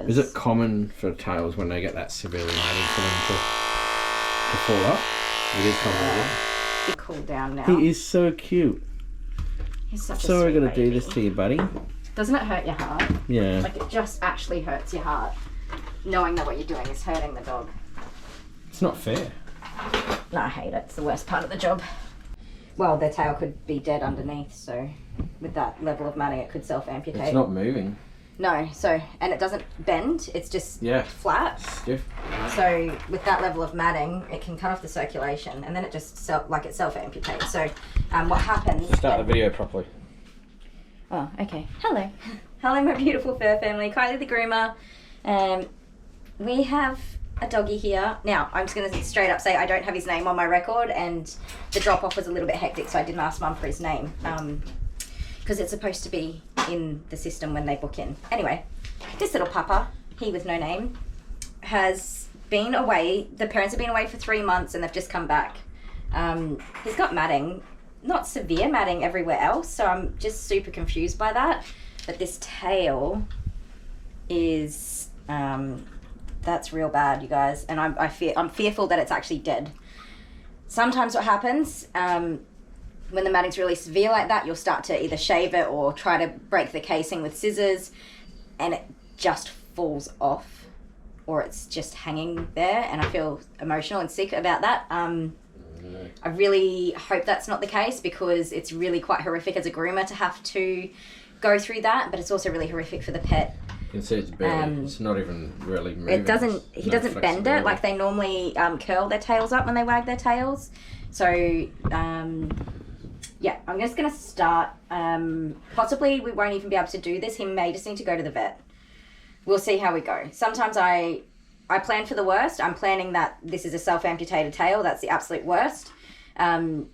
Is it common for tails when they get that severely matted for them to fall up? It is common. He cooled down now. He is so cute. He's such a Sorry, sweet I gotta do baby. this to you, buddy. Doesn't it hurt your heart? Yeah. Like, it just actually hurts your heart, knowing that what you're doing is hurting the dog. It's not fair. No, I hate it. It's the worst part of the job. Well, their tail could be dead underneath, so with that level of matting, it could self-amputate. It's not moving. No, so, and it doesn't bend, it's just flat. Stiff. So with that level of matting, it can cut off the circulation, and then it just self-amputates. So what happens... Start the video properly. Oh, okay. Hello. Hello, my beautiful fur family. Kylie the groomer. We have a doggy here. Now, I'm just going to straight up say I don't have his name on my record, and the drop-off was a little bit hectic, so I didn't ask Mum for his name. Because it's supposed to be in the system when they book in. Anyway, this little pupper, he with no name, has been away. The parents have been away for 3 months, and they've just come back. He's got matting. Not severe matting everywhere else, so I'm just super confused by that. But this tail is, that's real bad, you guys. And I'm fearful that it's actually dead. Sometimes what happens, when the matting's really severe like that, you'll start to either shave it or try to break the casing with scissors, and it just falls off, or it's just hanging there, and I feel emotional and sick about that. I really hope that's not the case, because it's really quite horrific as a groomer to have to go through that, but it's also really horrific for the pet. You can see it's barely, it's not even really moving. He doesn't bend it like they normally curl their tails up when they wag their tails. So, yeah, I'm just going to start. Possibly we won't even be able to do this. He may just need to go to the vet. We'll see how we go. Sometimes I plan for the worst. I'm planning that this is a self-amputated tail. That's the absolute worst. And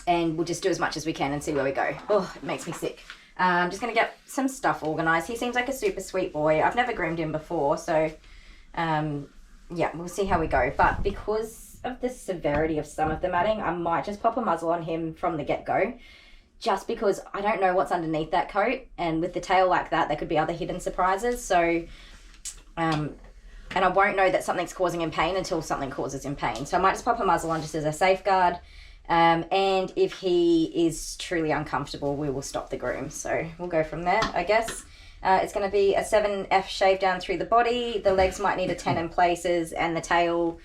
we'll just do as much as we can and see where we go. Oh, it makes me sick. I'm just going to get some stuff organised. He seems like a super sweet boy. I've never groomed him before, so yeah, we'll see how we go. But because of the severity of some of the matting, I might just pop a muzzle on him from the get-go, just because I don't know what's underneath that coat, and with the tail like that, there could be other hidden surprises. So, and I won't know that something's causing him pain until something causes him pain. So I might just pop a muzzle on just as a safeguard. And if he is truly uncomfortable, we will stop the groom. So we'll go from there, I guess. It's going to be a 7F shave down through the body. The legs might need a 10 in places, and the tail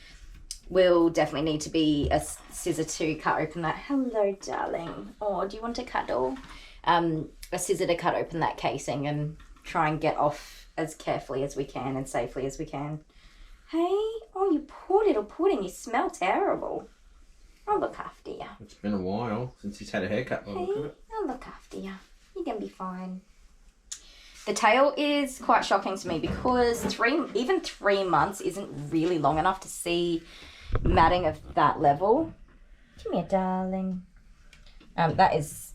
will definitely need to be a scissor to cut open that. Hello, darling. Oh, do you want to cuddle? A scissor to cut open that casing and try and get off as carefully as we can and safely as we can. Hey, oh, you poor little pudding. You smell terrible. I'll look after you. It's been a while since he's had a haircut. Hey, I'll look after you. You're going to be fine. The tail is quite shocking to me, because even 3 months isn't really long enough to see matting of that level. Come here, darling. That is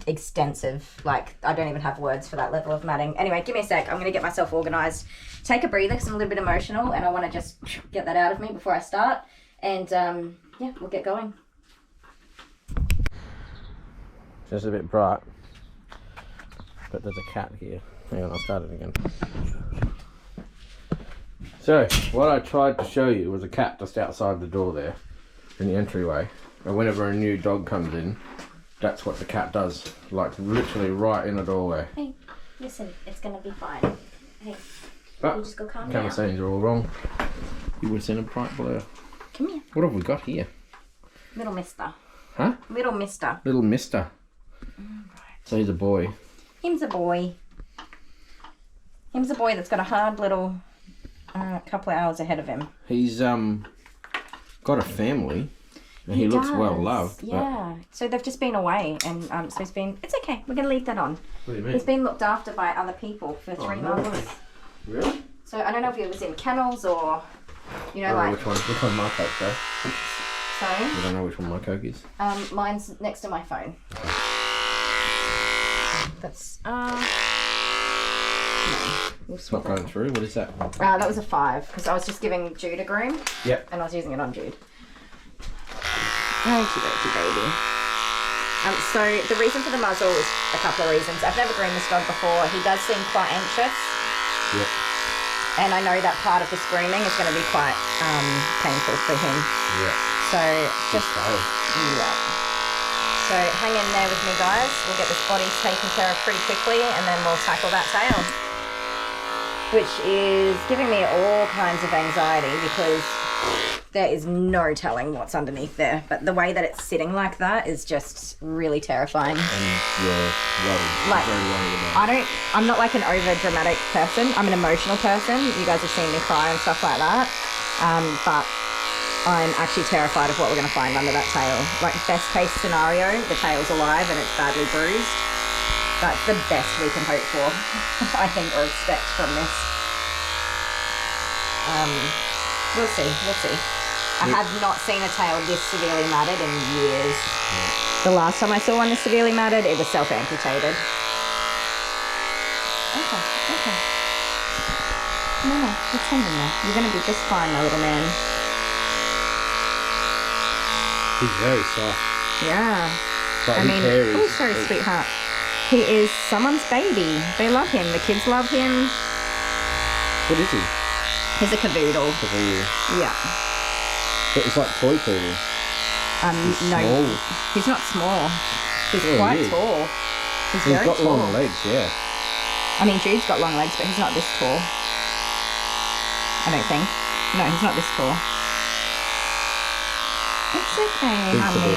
extensive. Like, I don't even have words for that level of matting. Anyway, give me a sec. I'm going to get myself organised. Take a breather, because I'm a little bit emotional, and I want to just get that out of me before I start. And, yeah, we'll get going. Just a bit bright. But there's a cat here. Hang on, I'll start it again. So, what I tried to show you was a cat just outside the door there, in the entryway. And whenever a new dog comes in, that's what the cat does. Like, literally right in the doorway. Hey, listen, it's going to be fine. Hey, but you just go calm down. camera settings are all wrong. You would have seen a bright blur. Come here. What have we got here? Little mister. Huh? Little mister. Little mister. Right. So he's a boy. Him's a boy. Him's a boy that's got a hard little couple of hours ahead of him. He's got a family, and he looks well loved. Yeah. So they've just been away, and so he's been. It's okay. We're gonna leave that on. What do you mean? He's been looked after by other people for 3 months. Way. Really? So I don't know if he was in kennels or, you know, like. Which one my coke though? Sorry. You don't know which one my coke is? Mine's next to my phone. Okay. That's no, It's not going through. What is that? that was a 5, because I was just giving Jude a groom. Yep. And I was using it on Jude. Okie dokie, baby. So the reason for the muzzle is a couple of reasons. I've never groomed this dog before. He does seem quite anxious. Yep. And I know that part of this grooming is going to be quite painful for him. Yeah. So just yeah. So hang in there with me, guys. We'll get this body taken care of pretty quickly, and then we'll tackle that tail, which is giving me all kinds of anxiety because there is no telling what's underneath there. But the way that it's sitting like that is just really terrifying. And you're worried. Like, Very worried about it. I'm not like an over dramatic person. I'm an emotional person. You guys have seen me cry and stuff like that. But I'm actually terrified of what we're going to find under that tail. Like, best case scenario, the tail's alive and it's badly bruised. That's the best we can hope for, I think, or expect from this. We'll see. I have not seen a tail this severely matted in years. The last time I saw one this severely matted, it was self-amputated. Okay. No, it's hanging there. You're going to be just fine, my little man. He's very soft. Yeah. But oh, sorry, sweetheart. He is someone's baby. They love him. The kids love him. What is he? He's a cavoodle. Yeah. But it's like toy poodle. He's no, small. He's not small. He's quite tall. He's very got tall. long legs, yeah. I mean, Jude's got long legs, but he's not this tall. I don't think. No, he's not this tall. It's okay, honey.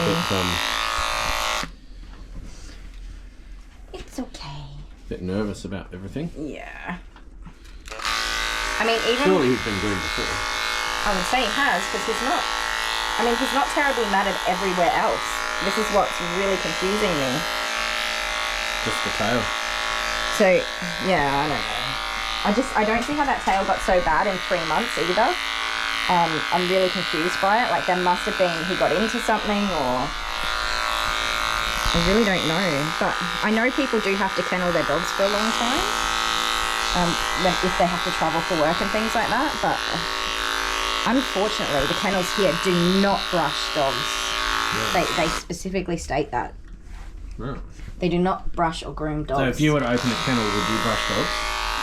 It's okay. Bit nervous about everything. Yeah. I mean, even... Surely he's been groomed before. I would say he has, because he's not... I mean, he's not terribly matted everywhere else. This is what's really confusing me. Just the tail. So, yeah, I don't know. I don't see how that tail got so bad in 3 months either. I'm really confused by it. Like, there must have been... He got into something, or... I really don't know. But I know people do have to kennel their dogs for a long time. If they have to travel for work and things like that. But unfortunately, the kennels here do not brush dogs. Yeah. They specifically state that. Oh. They do not brush or groom dogs. So if you were to open a kennel, would you brush dogs?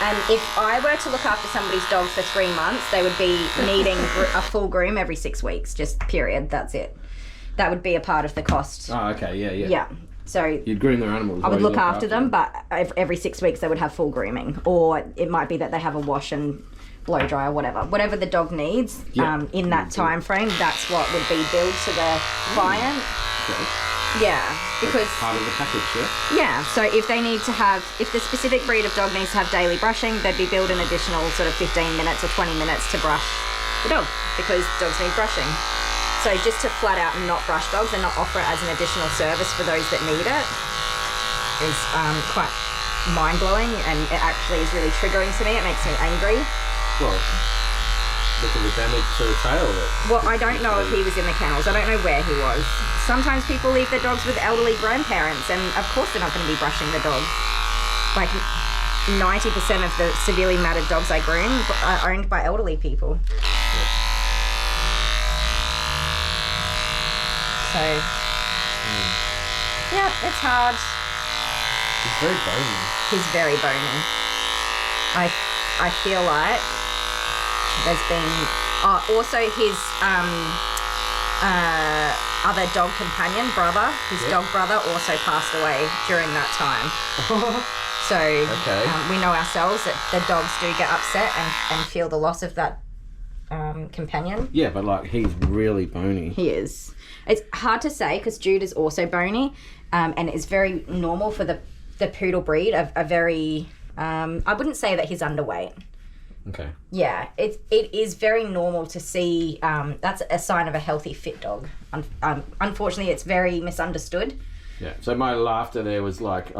And if I were to look after somebody's dog for 3 months, they would be needing a full groom every 6 weeks. Just period. That's it. That would be a part of the cost. Oh, okay. Yeah. Yeah. So you'd groom their animals. I would look after them, but every 6 weeks they would have full grooming, or it might be that they have a wash and blow dry or whatever the dog needs. In that time frame, that's what would be billed to the client. Okay. Yeah, because that's part of the package, yeah. Yeah, so if they need to have, if the specific breed of dog needs to have daily brushing, they'd be billed an additional sort of 15 minutes or 20 minutes to brush the dog, because dogs need brushing. So just to flat out not brush dogs and not offer it as an additional service for those that need it is quite mind-blowing, and it actually is really triggering to me. It makes me angry. Well, look at the damage to the tail. Well, I don't know if he was in the kennels. I don't know where he was. Sometimes people leave their dogs with elderly grandparents, and of course they're not going to be brushing the dog. Like 90% of the severely matted dogs I groom are owned by elderly people. So, yeah, it's hard. He's very bony. He's very bony. I feel like there's been... also his other dog companion, brother, his dog brother also passed away during that time. So we know ourselves that the dogs do get upset and feel the loss of that companion. Yeah, but like he's really bony. He is. It's hard to say because Jude is also bony, and it's very normal for the poodle breed of a very... I wouldn't say that he's underweight. Okay. Yeah, it is very normal to see. That's a sign of a healthy, fit dog. Unfortunately, it's very misunderstood. Yeah. So my laughter there was like,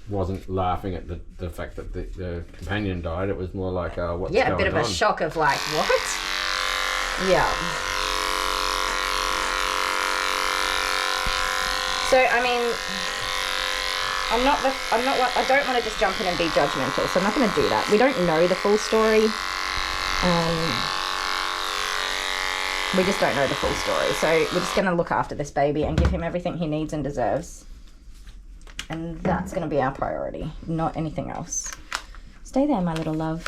wasn't laughing at the fact that the companion died. It was more like, what's going on? Yeah, a bit of a shock of like, what? Yeah. So I mean, I don't want to just jump in and be judgmental, so I'm not going to do that. We don't know the full story. We just don't know the full story. So we're just going to look after this baby and give him everything he needs and deserves. And that's going to be our priority, not anything else. Stay there, my little love.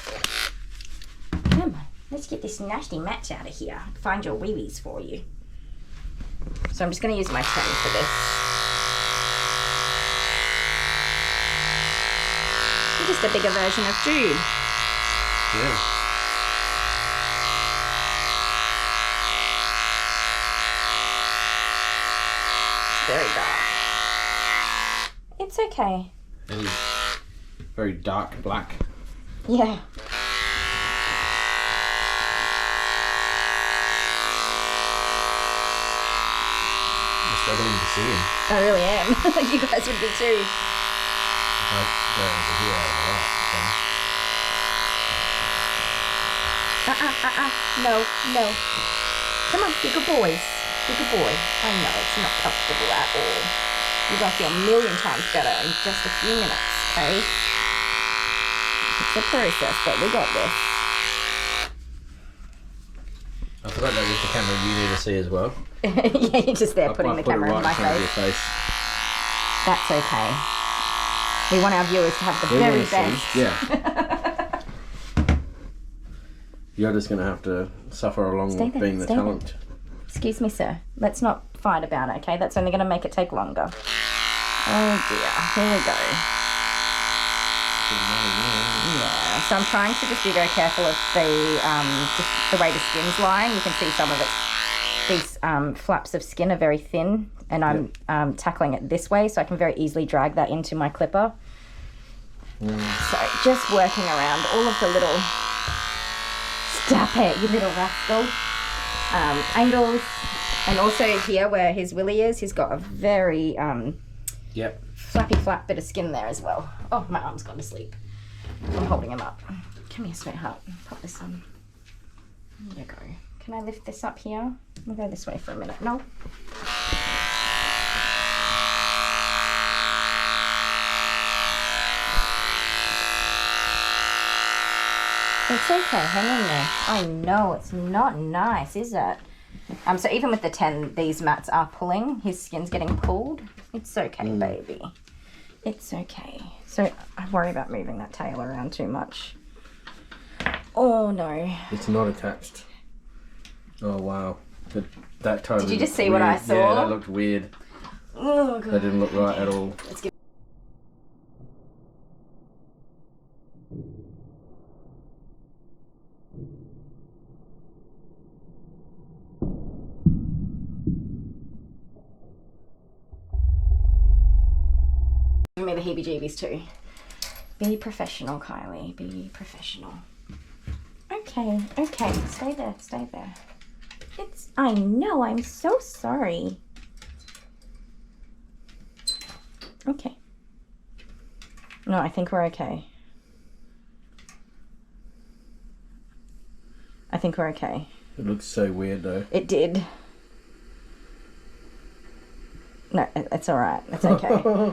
Let's get this nasty mats out of here. Find your wee-wees for you. So I'm just going to use my 10 for this. Just a bigger version of Jude. Yeah. Very dark. It's okay. And he's very dark black. Yeah. I'm struggling to see him. I really am. You guys would be too. Like, going over here out of the light. No, no. Come on, be good boys. Be good boy. I know it's not comfortable at all. You're going to feel a million times better in just a few minutes, okay? It's a process, but we got this. I forgot that was the camera you need to see as well. Yeah, you're just there putting the camera in my face. face. That's okay. We want our viewers to have the very best. Yeah. You're just going to have to suffer along with being the talent. Excuse me, sir. Let's not fight about it, okay? That's only going to make it take longer. Oh dear. Here we go. Yeah. So I'm trying to just be very careful of the way the skin's lying. You can see some of it. These flaps of skin are very thin, and I'm tackling it this way, so I can very easily drag that into my clipper. So just working around all of the little... Stop it, you little rascal. Angles, and also here where his willy is, he's got a very flappy flap bit of skin there as well. Oh, my arm's gone to sleep. I'm holding him up. Come here, sweetheart. Pop this on. There you go. Can I lift this up here? We'll go this way for a minute. No? It's okay, hang in there. I know, it's not nice, is it? So even with the 10, these mats are pulling. His skin's getting pulled. It's okay, baby. It's okay. So I worry about moving that tail around too much. Oh, no. It's not attached. Oh, wow. That totally Did you just see weird. What I saw? Yeah, that looked weird. Oh, God. That didn't look right at all. Let's give me the heebie-jeebies too. Be professional, Kylie. Be professional. Okay, okay. Stay there, stay there. I know, I'm so sorry. Okay. No, I think we're okay. I think we're okay. It looks so weird though. It did. No, it's alright. It's okay.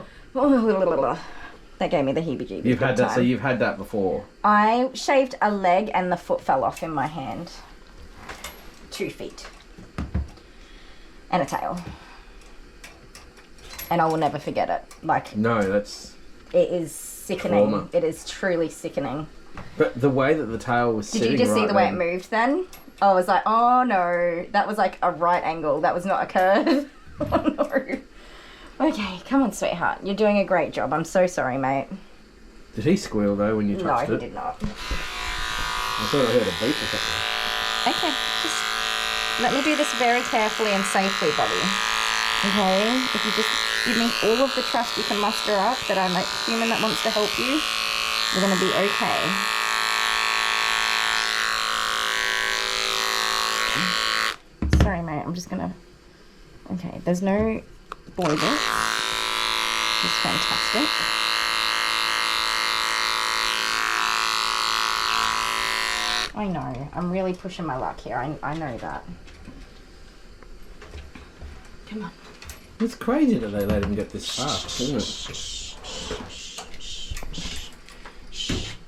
That gave me the heebie-jeebies. You've had that, so you've had that before? I shaved a leg and the foot fell off in my hand. 2 feet. And a tail. And I will never forget it. Like, no, that's... It is sickening. Trauma. It is truly sickening. But the way that the tail was sitting. Did you just see the way it moved then? I was like, oh no. That was like a right angle. That was not a curve. Oh no. Okay, come on, sweetheart. You're doing a great job. I'm so sorry, mate. Did he squeal though when you touched it? No, he did not. I thought I heard a beep or something. Okay, just let me do this very carefully and safely, buddy. Okay? If you just give me all of the trust you can muster up that I'm a human that wants to help you, you're going to be okay. Sorry, mate. I'm just going to... Okay, there's no boy bits, which is fantastic. I know. I'm really pushing my luck here. I know that. Come on. It's crazy that they let him get this fast, isn't it?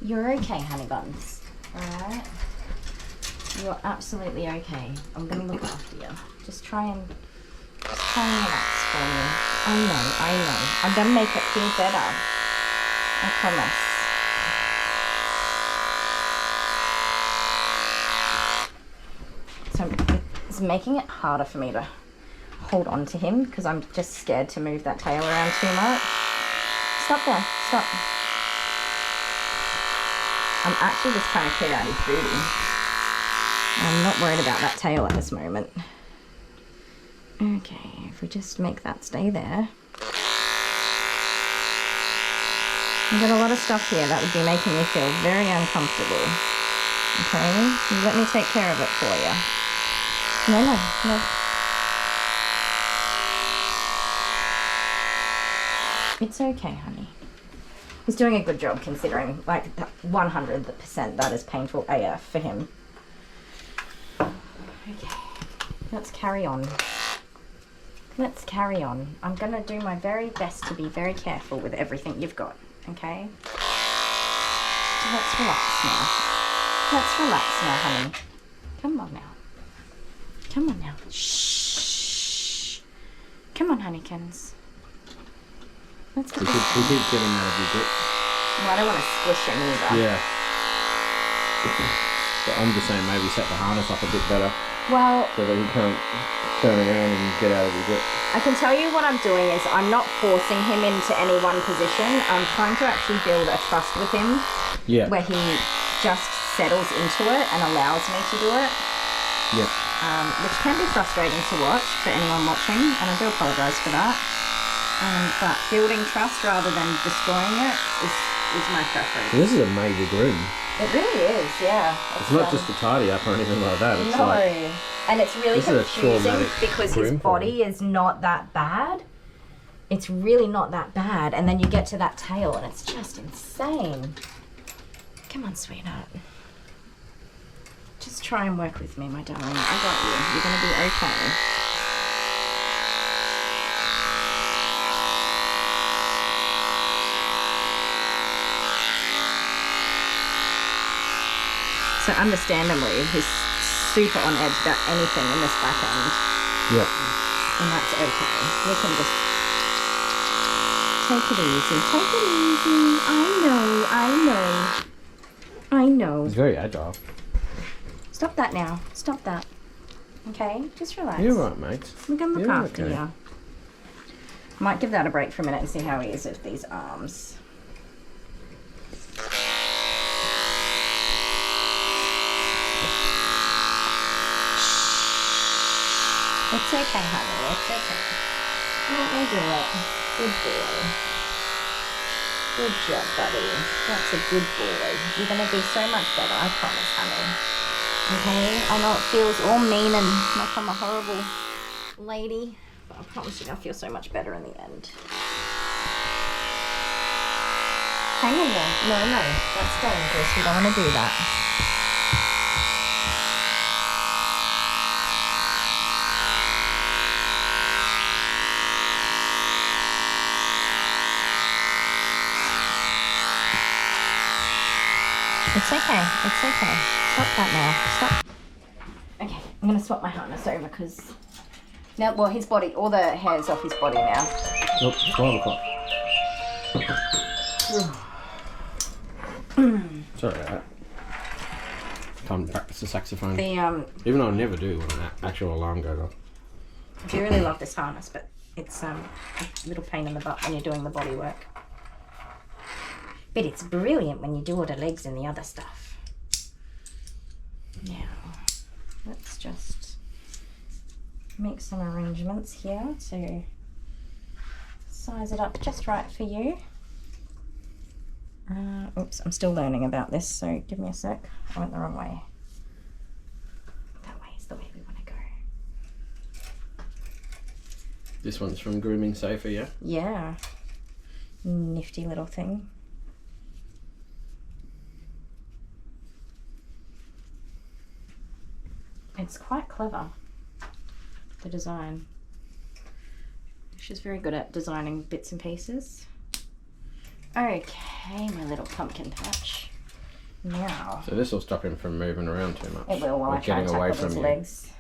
You're okay, honey buns. Alright? You're absolutely okay. I'm going to look after you. Just try and relax for me. I know. I'm going to make it feel better. I promise. It's making it harder for me to hold on to him because I'm just scared to move that tail around too much. Stop there, stop. I'm actually just trying to clear out his booty. I'm not worried about that tail at this moment. Okay, if we just make that stay there. I've got a lot of stuff here that would be making me feel very uncomfortable. Okay, you let me take care of it for you. No, no, no. It's okay, honey. He's doing a good job considering, like, 100% that is painful AF for him. Okay, let's carry on. Let's carry on. I'm gonna do my very best to be very careful with everything you've got, okay? So let's relax now. Let's relax now, honey. Come on now. Come on now. Shh. Come on, honeykins. Let's get we keep getting out of your grip. Well, I don't want to squish him either. Yeah. But I'm just saying maybe set the harness up a bit better. Well, so that he can't turn around and get out of your grip. I can tell you what I'm doing is I'm not forcing him into any one position. I'm trying to actually build a trust with him. Yeah. Where he just settles into it and allows me to do it. Yeah. Which can be frustrating to watch for anyone watching, and I do apologise for that. But building trust rather than destroying it is my preference. This is a major groom. It really is, yeah. It's not just a tidy up or anything like that. It's no. Like, and it's really confusing because his groom body is not that bad. It's really not that bad. And then you get to that tail and it's just insane. Come on, sweetheart. Just try and work with me, my darling. I got you. You're going to be okay. So understandably, he's super on edge about anything in this back end. Yep. And that's okay. We can just take it easy. Take it easy. I know. He's very agile. Stop that now. Stop that. Okay? Just relax. You're right, mate. We're going to look after okay. you. Might give that a break for a minute and see how he is with these arms. It's okay, honey. It's okay. Let me do it. Good boy. Good job, buddy. That's a good boy. You're going to be so much better, I promise, honey. Okay? I know it feels all mean and like I'm a horrible lady, but I promise you I'll feel so much better in the end. Hang on there. No, that's dangerous. We don't want to do that. It's okay. It's okay. Stop that now. Stop. Okay, I'm going to swap my harness over because... Now, well, his body, all the hair's off his body now. Oh, 12 o'clock. Sorry about that. Time to practice the saxophone. Even though I never do when an actual alarm goes off. I do really love this harness, but it's a little pain in the butt when you're doing the body work. But it's brilliant when you do all the legs and the other stuff. Now, let's just make some arrangements here to size it up just right for you. Oops, I'm still learning about this, so give me a sec. I went the wrong way. That way is the way we want to go. This one's from Grooming Safer, yeah? Yeah. Nifty little thing. It's quite clever, the design. She's very good at designing bits and pieces. Okay, my little pumpkin patch. Now. So this will stop him from moving around too much. It will while I try and tackle his legs.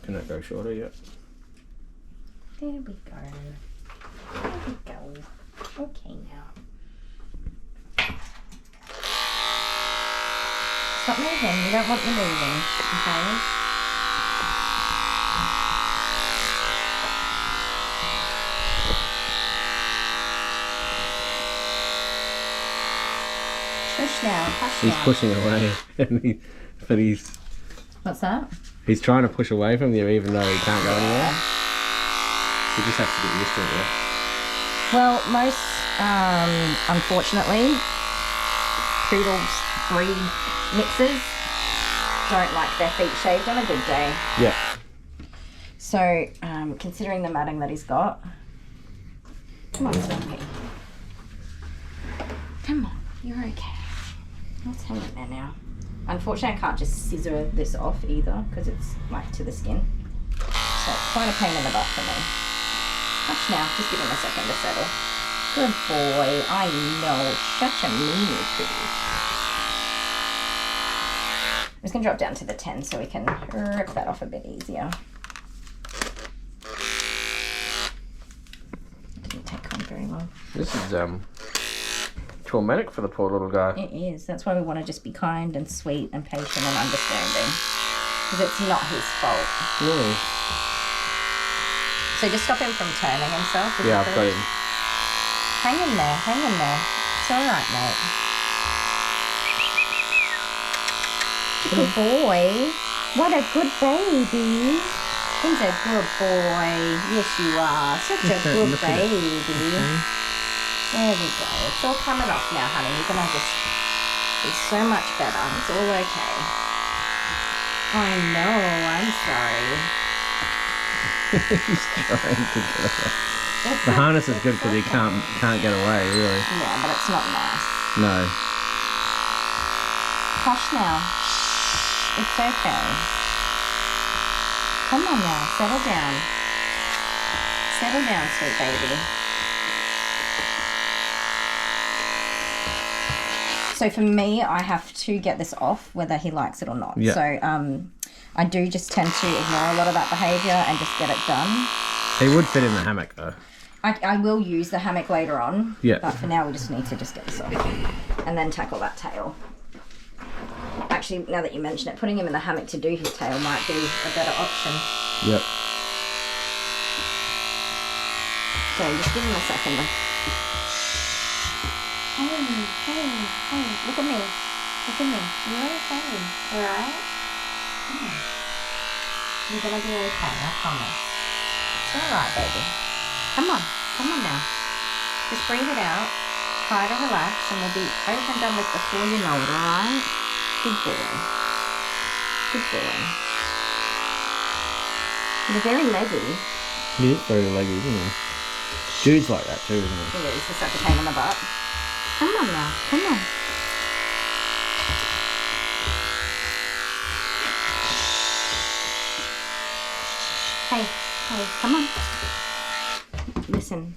Can that go shorter yet? There we go. There we go. Okay now. Stop moving. You don't want you moving. Okay. Shush now. Hush He's now. pushing away, but What's that? he's trying to push away from you, even though he can't go anywhere. He just has to get used to it. Yeah. Well, most, unfortunately, poodles breed mixers don't like their feet shaved on a good day. Yeah. So, considering the matting that he's got, come on, Stumpy. Come on, you're okay. Let's hang in there now. Unfortunately, I can't just scissor this off either because it's like to the skin. So it's quite a pain in the butt for me. Hush now, just give him a second to settle. Good boy, I know, such a meanie poo. I'm just going to drop down to the 10 so we can rip that off a bit easier. Didn't take on very long. This is traumatic for the poor little guy. It is. That's why we want to just be kind and sweet and patient and understanding. Because it's not his fault. Really? So just stop him from turning himself. Yeah, I've got him. Hang in there, hang in there. It's alright, mate. Good boy. What a good baby. He's a good boy. Yes, you are. Such a good baby. There we go. It's all coming off now, honey. You're going to just be so much better. It's all okay. I know. I'm sorry. He's trying to get away. The harness is good because he can't get away, really. Yeah, but it's not nice. No. Hush now. It's okay. Come on now. Settle down. Settle down, sweet baby. So for me, I have to get this off whether he likes it or not. Yeah. So I do just tend to ignore a lot of that behaviour and just get it done. He would fit in the hammock though. I will use the hammock later on. Yeah. But for now, we just need to just get this off and then tackle that tail. Actually, now that you mention it, putting him in the hammock to do his tail might be a better option. Yep. So just give him a second. Hey, look at me. Look at me. You're okay. Alright? Come on. You're gonna be okay, I promise. It's alright, baby. Come on now. Just breathe it out. Try to relax and we'll be over and done with before you know it, alright? Good boy. Good boy. You're very leggy. He is very leggy, isn't he? Jude's like that too, isn't he? He is. He's such a pain in the butt. Come on now. Come on. Hey, come on. Listen.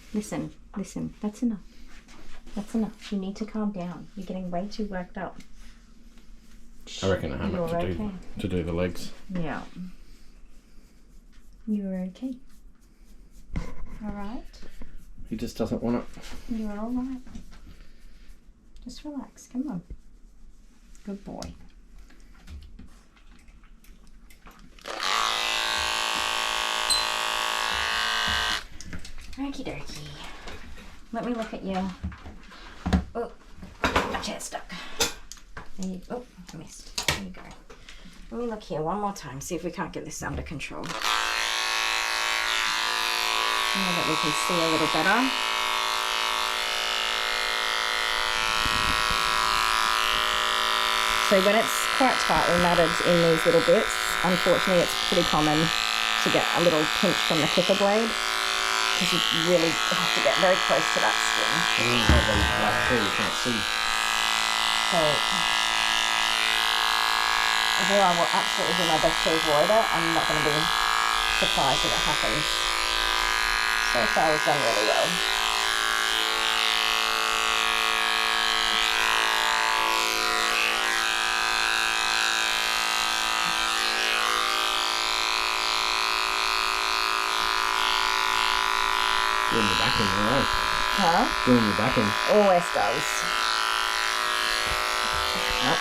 That's enough. That's enough. You need to calm down. You're getting way too worked up. I reckon a hammock You're okay. to do the legs. Yeah. You're okay. Alright? He just doesn't want it. You're alright. Just relax. Come on. Good boy. Okie dokie. Let me look at you. Oh, my chair's stuck. There you go. Oh, I missed. There you go. Let me look here one more time, see if we can't get this under control. Now that we can see a little better. So when it's quite tightly matted in these little bits, unfortunately it's pretty common to get a little pinch from the clipper blade. Because you really have to get very close to that skin. You can't see. So, although I will absolutely do my best to avoid it, I'm not going to be surprised if it happens. So far we've done really well. Doing the backing, right? Huh? Doing the backing. Always does.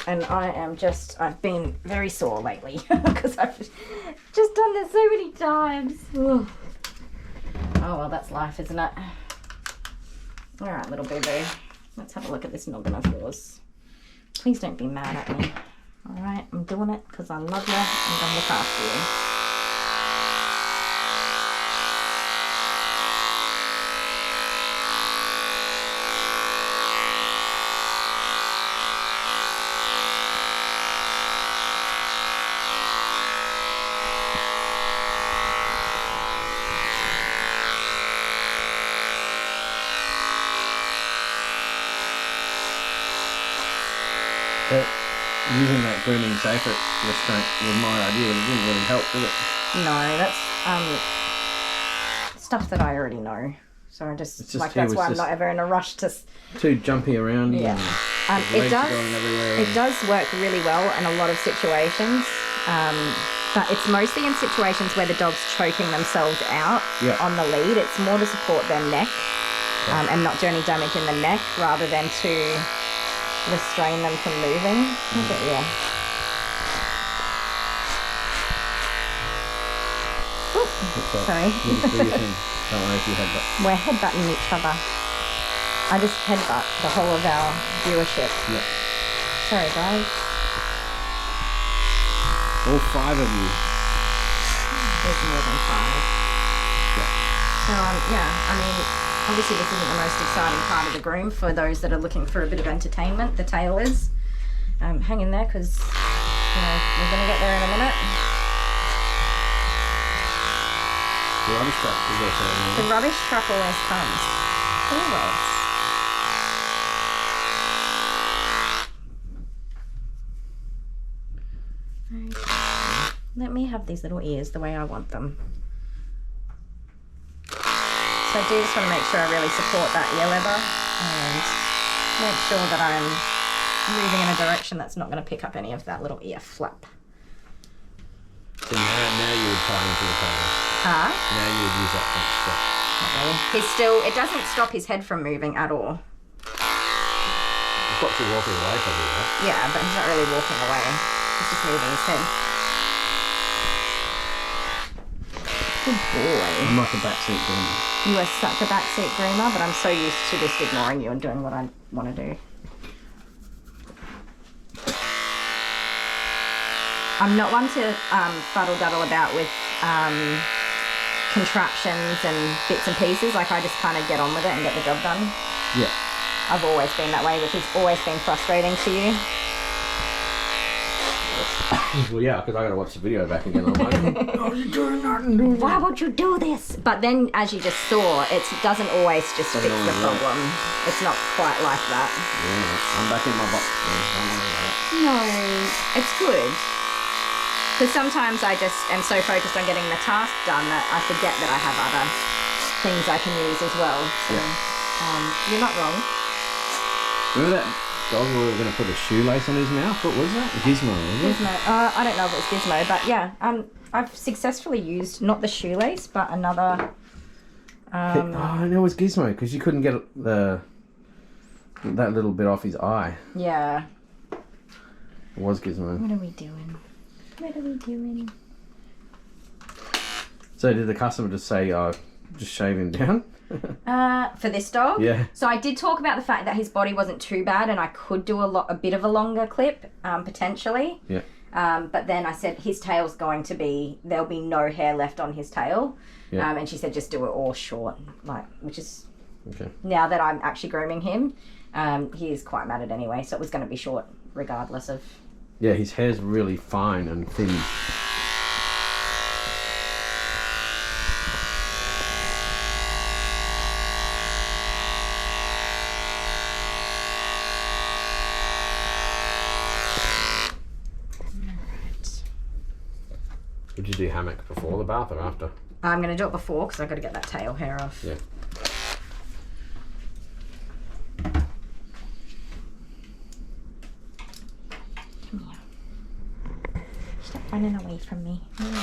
And I've been very sore lately because I've just done this so many times. Ugh. Oh well, that's life, isn't it? All right, little boo-boo. Let's have a look at this noggin of yours. Please don't be mad at me. All right, I'm doing it because I love you and I'm going to look after you. But using that grooming safer restraint was my idea, but it didn't really help, did it? No, that's stuff that I already know. So I just that's why I'm not ever in a rush to. Too jumpy around. Yeah, it does. Going everywhere. It does work really well in a lot of situations, but it's mostly in situations where the dog's choking themselves out on the lead. It's more to support their neck and not do any damage in the neck, rather than to restrain them from moving. But yeah. Sorry. Don't worry if you headbutt. We're headbutting each other. I just headbutt the whole of our viewership. Yeah. Sorry, guys. All 5 of you. There's more than 5. Yeah. So, I mean, obviously this isn't the most exciting part of the groom for those that are looking for a bit of entertainment. The tail is. Hang in there because we're going to get there in a minute. The rubbish truck is also in there. The rubbish truck always comes. Always. Okay. Let me have these little ears the way I want them. So I do just want to make sure I really support that ear leather and make sure that I'm moving in a direction that's not going to pick up any of that little ear flap. So now you would tie into the tail. Huh? Now you would use that front strap. Not really. He's still, it doesn't stop his head from moving at all. He's got you walking away from you, right? Yeah, but he's not really walking away. He's just moving his head. Good boy. I'm like a backseat groomer. You are such a backseat groomer, but I'm so used to just ignoring you and doing what I want to do. I'm not one to fuddle-duddle about with contraptions and bits and pieces. Like, I just kind of get on with it and get the job done. Yeah. I've always been that way, which has always been frustrating to you. Well, yeah, because I got to watch the video back again. I'm like, oh, you're doing nothing. Why would you do this? But then, as you just saw, it doesn't always just fix the problem. It's not quite like that. Yeah, I'm back in my box. No, it's good. Because sometimes I just am so focused on getting the task done that I forget that I have other things I can use as well. So, you're not wrong. Remember that dog we were going to put a shoelace on his mouth? What was that? Gizmo, was it? Gizmo. I don't know if it was Gizmo, but yeah. I've successfully used, not the shoelace, but another... I know it was Gizmo, because you couldn't get that little bit off his eye. Yeah. It was Gizmo. What are we doing? What are we doing? So did the customer just say, just shave him down? For this dog? Yeah. So I did talk about the fact that his body wasn't too bad and I could do a bit of a longer clip, potentially. Yeah. But then I said his tail's going to be, there'll be no hair left on his tail. Yeah. And she said just do it all short, which is, okay. Now that I'm actually grooming him, he is quite matted anyway, so it was going to be short regardless of... Yeah, his hair's really fine and thin. Would you do hammock before the bath or after? I'm going to do it before because I've got to get that tail hair off. Yeah. Stop running away from me. There you go.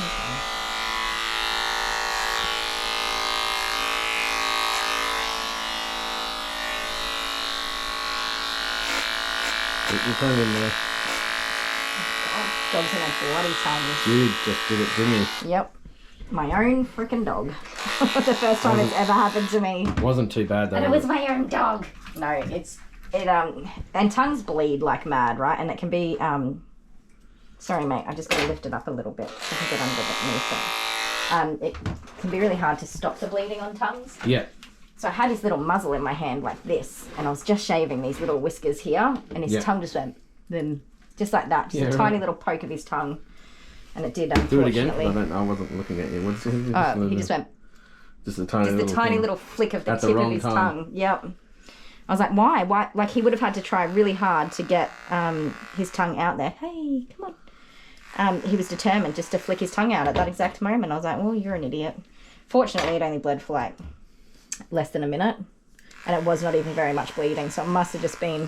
You put him in there. Dogs in their bloody tongues. Dude just did it, didn't he? Yep. My own freaking dog. The first time it's ever happened to me. Wasn't too bad though. And it was my own dog. No, and tongues bleed like mad, right? And it can be, sorry mate, I just got to lift it up a little bit so I can get underneath it. It can be really hard to stop the bleeding on tongues. Yeah. So I had his little muzzle in my hand like this, and I was just shaving these little whiskers here, and his tongue just went, then just like that, just a tiny little poke of his tongue. And it did, unfortunately. Do it again. I wasn't looking at you. What did he just went. Just a tiny little flick of the tip of his tongue. Yep. I was like, why? Like he would have had to try really hard to get his tongue out there. Hey, come on. He was determined just to flick his tongue out at that exact moment. I was like, well, you're an idiot. Fortunately, it only bled for like less than a minute, and it was not even very much bleeding. So it must have just been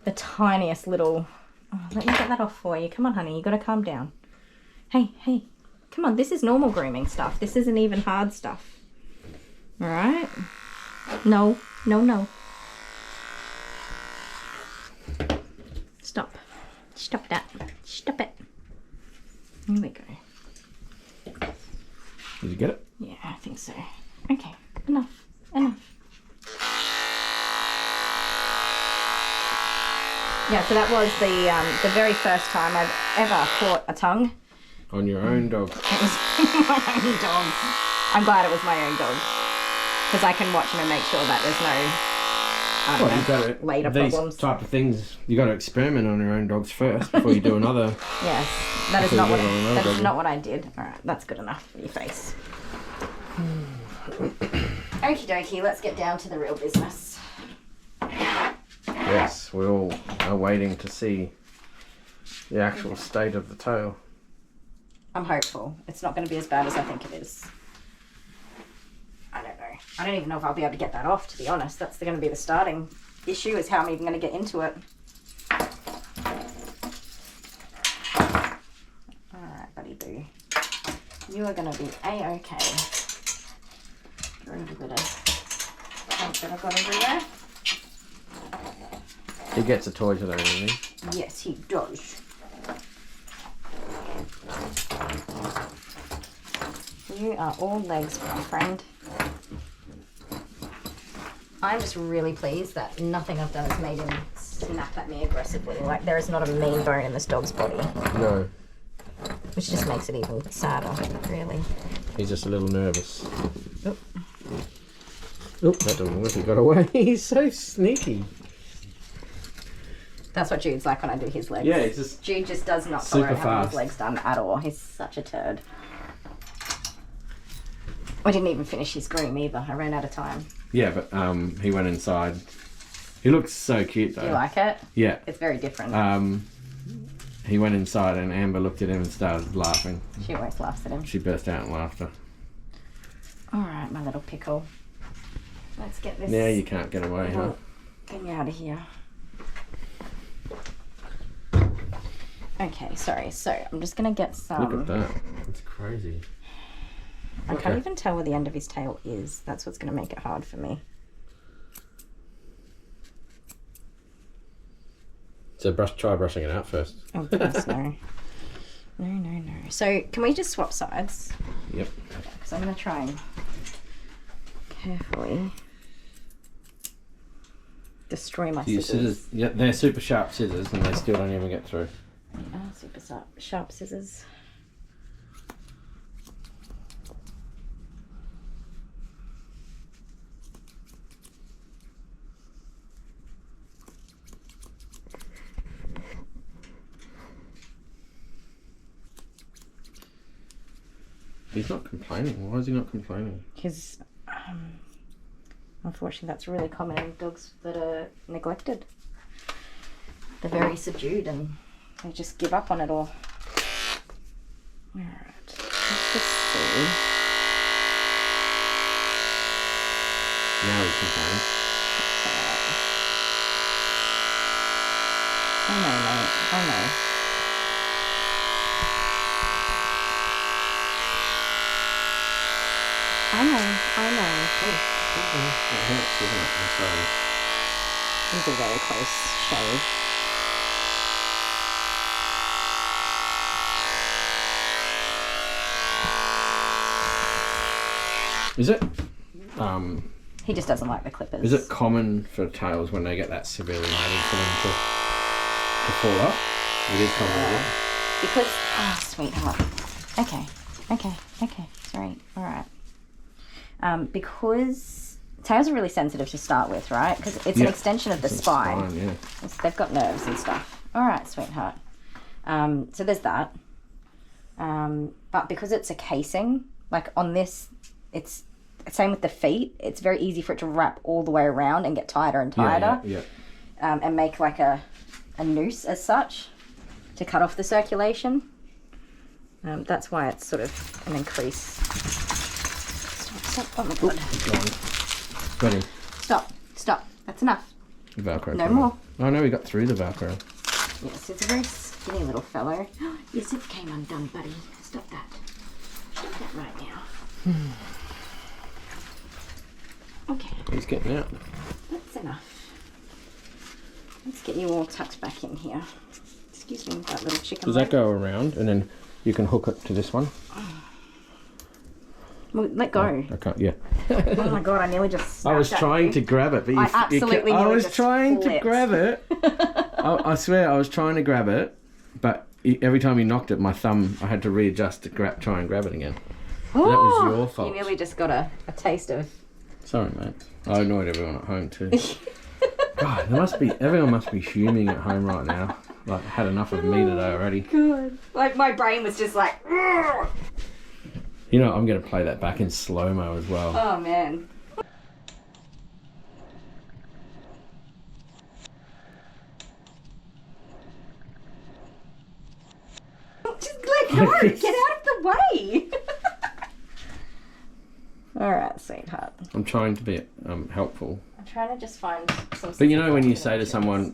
the tiniest little. Oh, let me get that off for you. Come on, honey. You got to calm down. Hey, come on, this is normal grooming stuff. This isn't even hard stuff. All right? No. Stop that. Stop it. Here we go. Did you get it? Yeah, I think so. Okay, enough. Yeah, so that was the very first time I've ever caught a tongue. On your own dog. It was my own dog. I'm glad it was my own dog. Because I can watch him and make sure that there's no later problems. These type of things, you got to experiment on your own dogs first before you do another. Yes, that is not what I did. All right, that's good enough for your face. Okie dokie, let's get down to the real business. Yes, we all are waiting to see the actual state of the tail. I'm hopeful. It's not going to be as bad as I think it is. I don't know. I don't even know if I'll be able to get that off, to be honest. That's going to be the starting issue, is how I'm even going to get into it. Alright, buddy boo. You are going to be A-okay. Get rid of a bit of junk that I've got everywhere. He gets a toy today, doesn't he? Yes, he does. You are all legs, my friend. I'm just really pleased that nothing I've done has made him snap at me aggressively. Like, there is not a mean bone in this dog's body. No. Which just makes it even sadder, really. He's just a little nervous. Oop. Oop, that doesn't work. He got away. He's so sneaky. That's what Jude's like when I do his legs. Yeah, he's just Jude just does not tolerate having his legs done at all. He's such a turd. I didn't even finish his groom either. I ran out of time. Yeah, but he went inside. He looks so cute though. Do you like it? Yeah. It's very different. He went inside and Amber looked at him and started laughing. She always laughs at him. She burst out in laughter. Alright, my little pickle. Let's get this. Now you can't get away, huh? Get you out of here. Okay, sorry. So I'm just going to get some. Look at that. It's crazy. I can't even tell where the end of his tail is. That's what's going to make it hard for me. So try brushing it out first. Oh, goodness, no. No. So can we just swap sides? Yep. Because I'm going to try and carefully destroy my scissors. Yeah, they're super sharp scissors and they still don't even get through. They are super sharp scissors. He's not complaining. Why is he not complaining? Because, unfortunately, that's really common in dogs that are neglected. They're very subdued and they just give up on it all. Alright, let's just see. Now he's complaining. I know, mate. I know. It hurts, doesn't it? I'm sorry. It's a very close shave. Is it? He just doesn't like the clippers. Is it common for tails when they get that severely matted for them to fall up? It is common, is it? Because, oh, sweetheart. Okay. Sorry. All right. Because tails are really sensitive to start with, right? Because it's an extension of the spine. Yeah. They've got nerves and stuff. All right, sweetheart. So there's that. But because it's a casing, like on this, it's same with the feet. It's very easy for it to wrap all the way around and get tighter and tighter. Yeah. And make like a noose as such to cut off the circulation. That's why it's sort of an increase. Stop. Oh my god. Got him. Stop. That's enough. Velcro. No more. Oh no, we got through the Velcro. Yes, it's a very skinny little fellow. Your zip came undone, buddy. Stop that. Stop that right now. Okay. He's getting out. That's enough. Let's get you all tucked back in here. Excuse me, that little chicken. Does that go around and then you can hook it to this one? Well, let go. I can't. Yeah. Oh my god! I nearly just. I was trying to grab it, but I absolutely. I was just trying to flipped. grab it. I swear, I was trying to grab it, but every time you knocked it, my thumb, I had to readjust to try and grab it again. Oh, that was your fault. You nearly just got a taste of. Sorry, mate. I annoyed everyone at home too. God, everyone must be fuming at home right now. Like, had enough of me today already. God. Like, my brain was just like... You know, I'm going to play that back in slow-mo as well. Oh, man. Just let go. Get out of the way. All right, sweetheart. I'm trying to be helpful. I'm trying to just find some... But you know when you say to someone,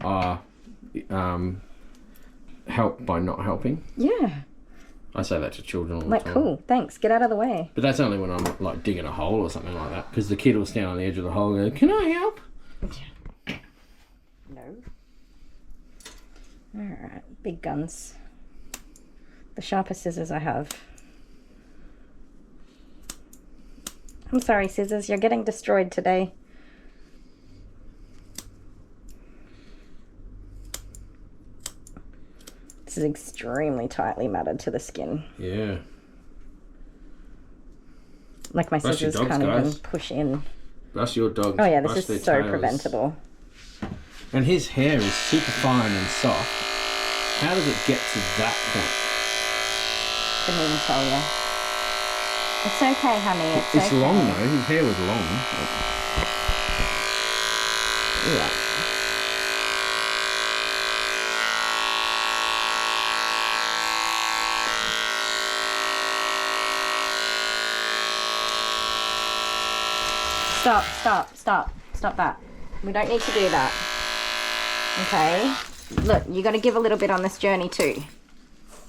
help by not helping? Yeah. I say that to children all the Like, time. cool, thanks, get out of the way. But that's only when I'm like digging a hole or something like that. Because the kid will stand on the edge of the hole and go, can I help? No. Alright, big guns. The sharpest scissors I have. I'm sorry, scissors, you're getting destroyed today. This is extremely tightly matted to the skin. Yeah. Like my Brush your scissors dogs, can't even guys. push in. Brush your dog. Oh yeah, this Brush their is so tails. preventable. And his hair is super fine and soft. How does it get to that point? Couldn't even tell you. It's okay, honey. It's okay. long though. His hair was long. Yeah. Stop that. We don't need to do that. Okay? Look, you got to give a little bit on this journey too.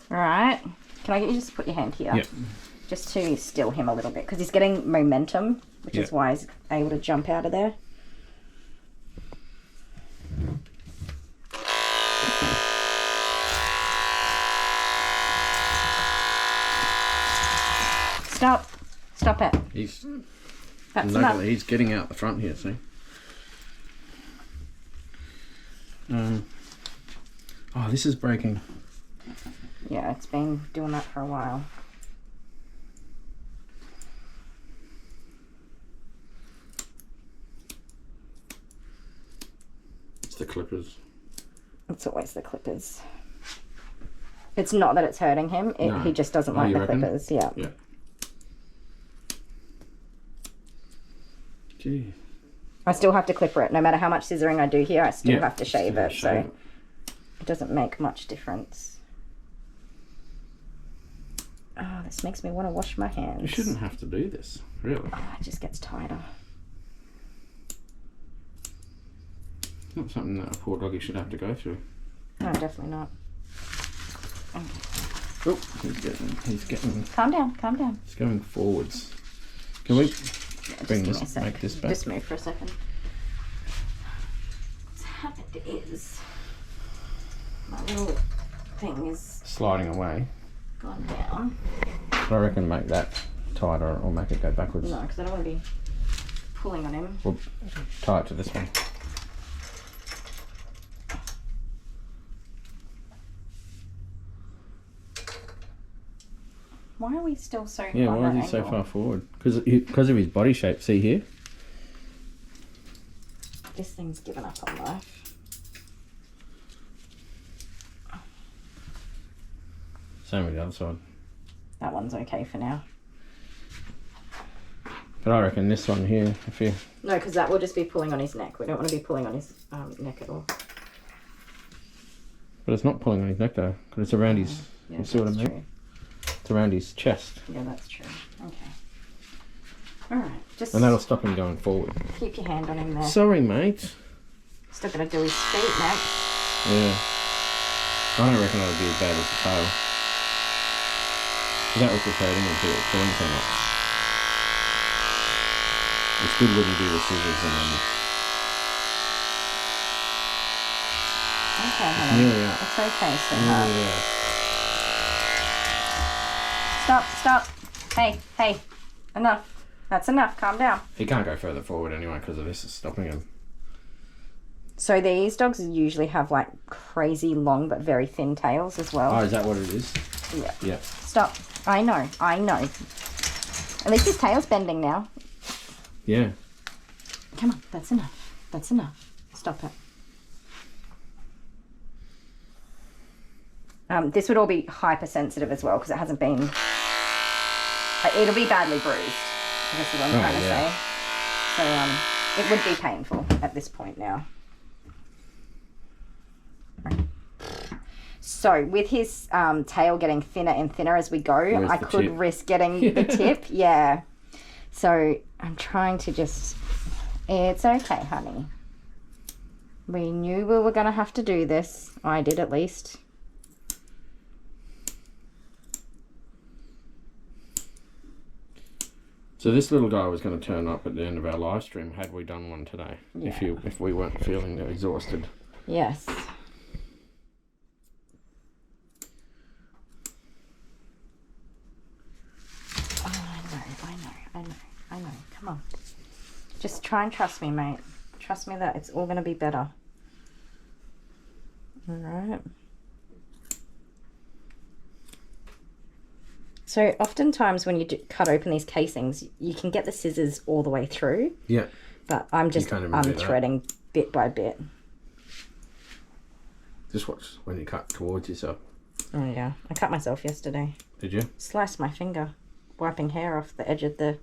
Alright? Can I get you just put your hand here? Yep. Just to still him a little bit, because he's getting momentum, which is why he's able to jump out of there. Stop it. He's That's enough. he's getting out the front here, see? Oh, this is breaking. Yeah, it's been doing that for a while. It's the clippers. It's always the clippers. It's not that it's hurting him. No. He just doesn't like you the reckon? clippers. Yeah. Yeah. Gee. I still have to clipper it. No matter how much scissoring I do here, I still have to shave Still it. So it doesn't make much difference. Oh, this makes me want to wash my hands. You shouldn't have to do this, really. Oh, it just gets tighter. Not something that a poor doggy should have to go through. No, definitely not. Okay. Oh, he's getting. Calm down. He's going forwards. Can we bring Just this, give me a make this back? Just move for a second. What's happened is my little thing is Sliding away. gone down. I reckon make that tie it or make it go backwards. No, because I don't want to be pulling on him. We'll tie it to this one. Why are we still so Yeah, on why that is he so angle? far forward? Because of his body shape. See here? This thing's given up on life. Same with the other side. That one's okay for now. But I reckon this one here, if you... No, because that will just be pulling on his neck. We don't want to be pulling on his neck at all. But it's not pulling on his neck though, because it's around his... Yeah, you see what I mean? true. It's around his chest. Yeah, that's true. Okay. Alright, just And that'll stop him going forward. keep your hand on him there. Sorry, mate. Still got to do his feet next. Yeah. I don't reckon that'll be as bad as the tail. That was just hurting him too, it's pulling so much. It's good when you do the scissors and then... Okay, honey. Nearly out. It's okay, sweetheart. Nearly there. Stop. Hey. Enough. That's enough. Calm down. He can't go further forward anyway because of this is stopping him. So these dogs usually have like crazy long but very thin tails as well. Oh, is that what it is? Yeah. Yeah. Stop. I know. At least his tail's bending now. Yeah. Come on. That's enough. Stop it. This would all be hypersensitive as well because it hasn't been... It'll be badly bruised. This is what I'm trying to say. So it would be painful at this point now. So with his tail getting thinner and thinner as we go, I could risk getting the tip. Yeah. So I'm trying to just... It's okay, honey. We knew we were going to have to do this. I did at least. So this little guy was going to turn up at the end of our live stream had we done one today. Yeah. If we weren't feeling exhausted. Yes. I know. Come on. Just try and trust me, mate. Trust me that it's all going to be better. All right. So oftentimes when you cut open these casings, you can get the scissors all the way through. Yeah. But I'm just unthreading bit by bit. Just watch when you cut towards yourself. Oh yeah. I cut myself yesterday. Did you? Sliced my finger, wiping hair off the edge of the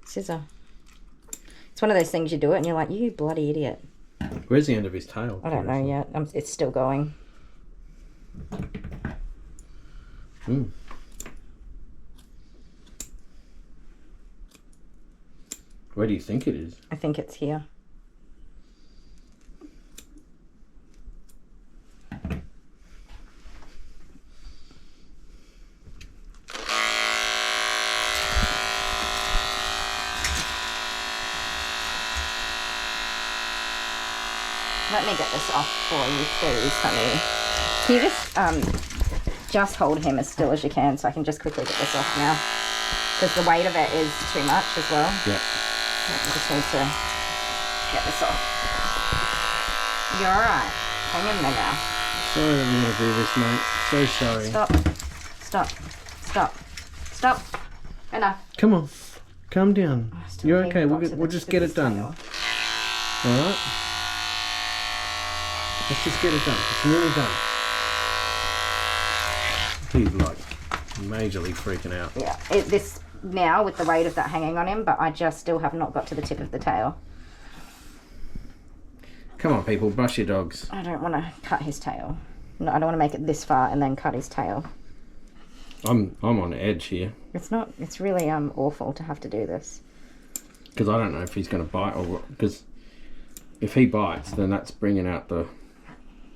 scissor. It's one of those things you do it and you're like, you bloody idiot. Where's the end of his tail? I don't know yet. It's still going. Hmm. Where do you think it is? I think it's here. Let me get this off for you, please, honey. Can you just hold him as still as you can so I can just quickly get this off now? Because the weight of it is too much as well. Yeah. I just need to get this off. You're alright. Hang in there now. Sorry that we're going to do this, mate. So sorry. Stop. Enough. Come on. Calm down. Still You're need okay. to We'll, box we'll it just with get this it done. tail. Alright? Let's just get it done. It's nearly done. He's like majorly freaking out. Yeah. This now with the weight of that hanging on him, but I just still have not got to the tip of the tail. Come on, people. Brush your dogs. I don't want to cut his tail. No, I don't want to make it this far and then cut his tail. I'm on edge here. It's really awful to have to do this. Because I don't know if he's going to bite or what. Because if he bites, then that's bringing out the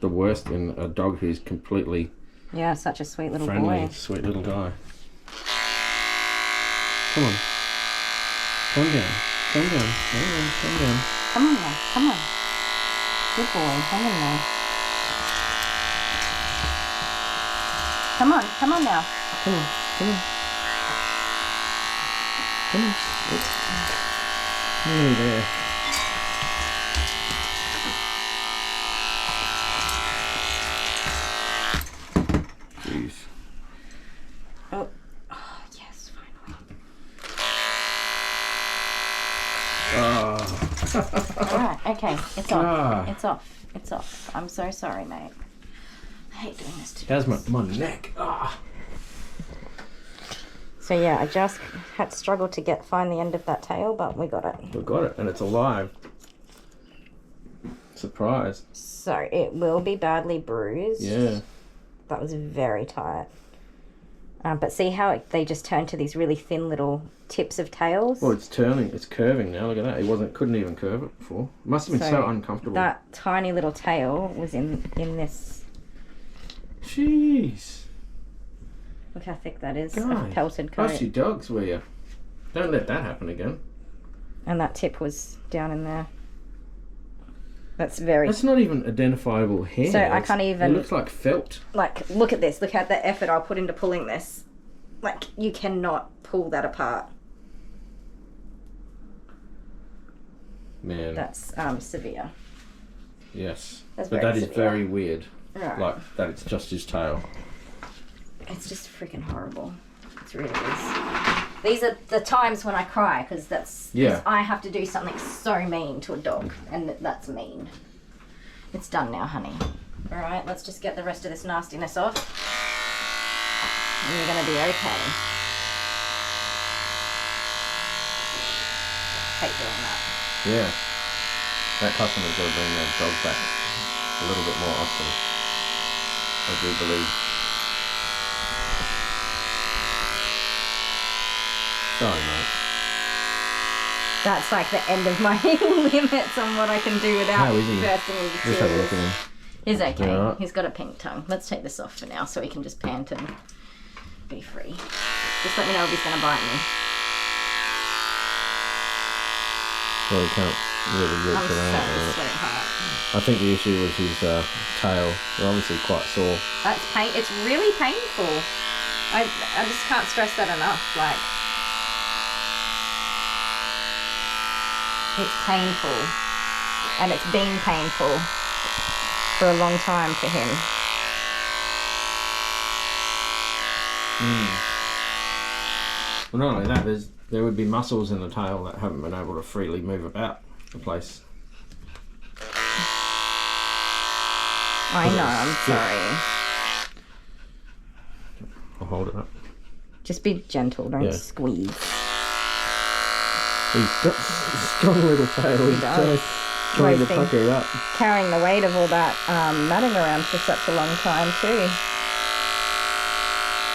worst in a dog who's completely such a sweet little friendly, boy. sweet little guy. Come on. Calm down. Calm down. Calm down. Come on now. Come on. Good boy. Hang in there. Come on now. Come on. Nearly there. Jeez. Oh, yes, finally. Alright, okay, it's off. It's off. It's off. I'm so sorry, mate. I hate doing this to How's my neck? So yeah, I just had struggled to find the end of that tail, but we got it. We got it, and it's alive. Surprise. So it will be badly bruised. Yeah. That was very tight. But see how they just turn to these really thin little tips of tails? Well, it's turning. It's curving now. Look at that. It couldn't even curve it before. It must have been so uncomfortable. That tiny little tail was in this. Jeez. Look how thick that is. God. A pelted coat. Trust your dogs, will you? Don't let that happen again. And that tip was down in there. That's very... That's not even identifiable hair. So I can't even... It looks like felt. Like, look at this. Look at the effort I put into pulling this. Like, you cannot pull that apart. Man. That's severe. Yes. That's but very that is severe. very weird. Right. Like, that it's just his tail. It's just freaking horrible. It really is. These are the times when I cry, because that's... Yeah. 'cause I have to do something so mean to a dog, and that's mean. It's done now, honey. Alright, let's just get the rest of this nastiness off. And you're going to be okay. Hate doing that. Yeah. That customer's got to bring their dog back a little bit more often. I do believe. Sorry, mate. That's like the end of my limits on what I can do without How is he? bursting into Just have a look tears. at him. He's okay. Yeah. He's got a pink tongue. Let's take this off for now so he can just pant and be free. Just let me know if he's going to bite me. Well, he can't really walk I'm around. so right? sweetheart. I think the issue was his tail. They're obviously quite sore. That's pain. It's really painful. I just can't stress that enough. Like, it's painful, and it's been painful for a long time for him. Well, not only that, there would be muscles in the tail that haven't been able to freely move about the place. I know. I'm sorry. I'll hold it up. Just be gentle. Don't Yeah. squeeze. He's got a strong little tail. He's does. trying to He's been pucker up. carrying the weight of all that matting around for such a long time too.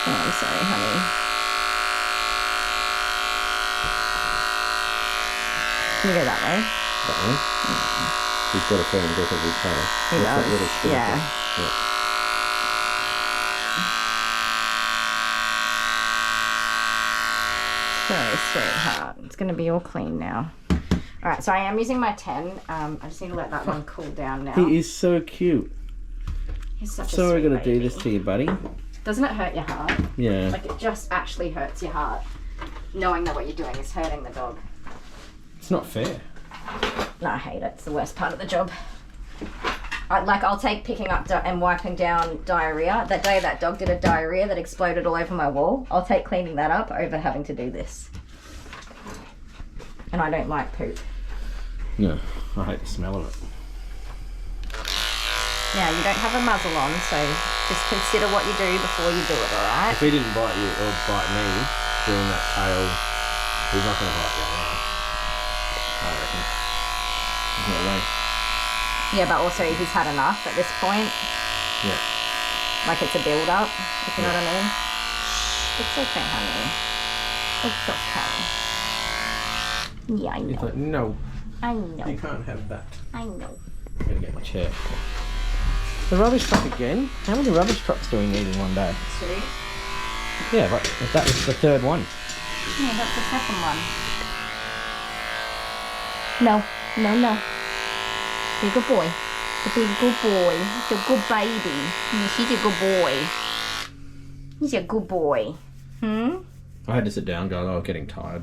Oh, I'm sorry, honey. Can you go that way? That one. He's got a firm grip of his tail. He What's that does, little spin yeah. thing? Yeah. Sorry, sweetheart. It's going to be all clean now. Alright, so I am using my 10. I just need to let that one cool down now. He is so cute. He's such a Sorry sweet we're going to do baby. this to you, buddy. Doesn't it hurt your heart? Yeah. Like, it just actually hurts your heart. Knowing that what you're doing is hurting the dog. It's not fair. No, I hate it. It's the worst part of the job. I'll take picking up and wiping down diarrhea. That day that dog did a diarrhea that exploded all over my wall. I'll take cleaning that up over having to do this. And I don't like poop. No, I hate the smell of it. Now, you don't have a muzzle on, so just consider what you do before you do it, alright? If he didn't bite you or bite me during that tail, he's not going to bite you now. I reckon. There's no way. Yeah, but also he's had enough at this point. Yeah. Like it's a build-up, if you know what I mean. It's okay, honey. It's okay. Yeah, I He's know. like, no, I you know. can't have that. I know. I'm going to get my chair. The rubbish truck again? How many rubbish trucks do we need in one day? 2. Yeah, but that was the third one. Yeah, that's the second one. No, no, no. Be a good boy. Be a good boy. He's a good baby. He's a good boy. He's a good boy. Hmm? I had to sit down, guys. I was getting tired.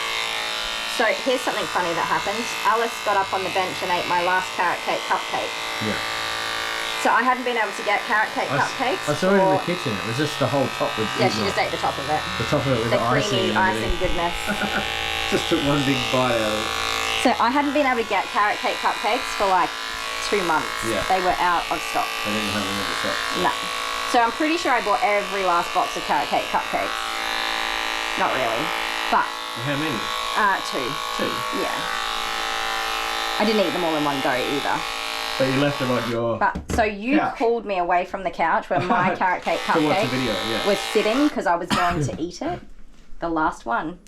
So here's something funny that happened. Alice got up on the bench and ate my last carrot cake cupcake. Yeah. So I hadn't been able to get carrot cake cupcakes. I saw it in the kitchen. It was just the whole top with Yeah, she just ate the top of it. the top of it with The the creamy icing goodness. Just took one big bite out of it. So I hadn't been able to get carrot cake cupcakes for like 2 months. Yeah. They were out of stock. I didn't have them at the shop. No. So I'm pretty sure I bought every last box of carrot cake cupcakes. Not really. But How many? 2. 2. Yeah. I didn't eat them all in one go either. But you left them on your... But so you couch. called me away from the couch where my carrot cake to watch the cupcake video, yeah. was sitting because I was going to eat it. The last one.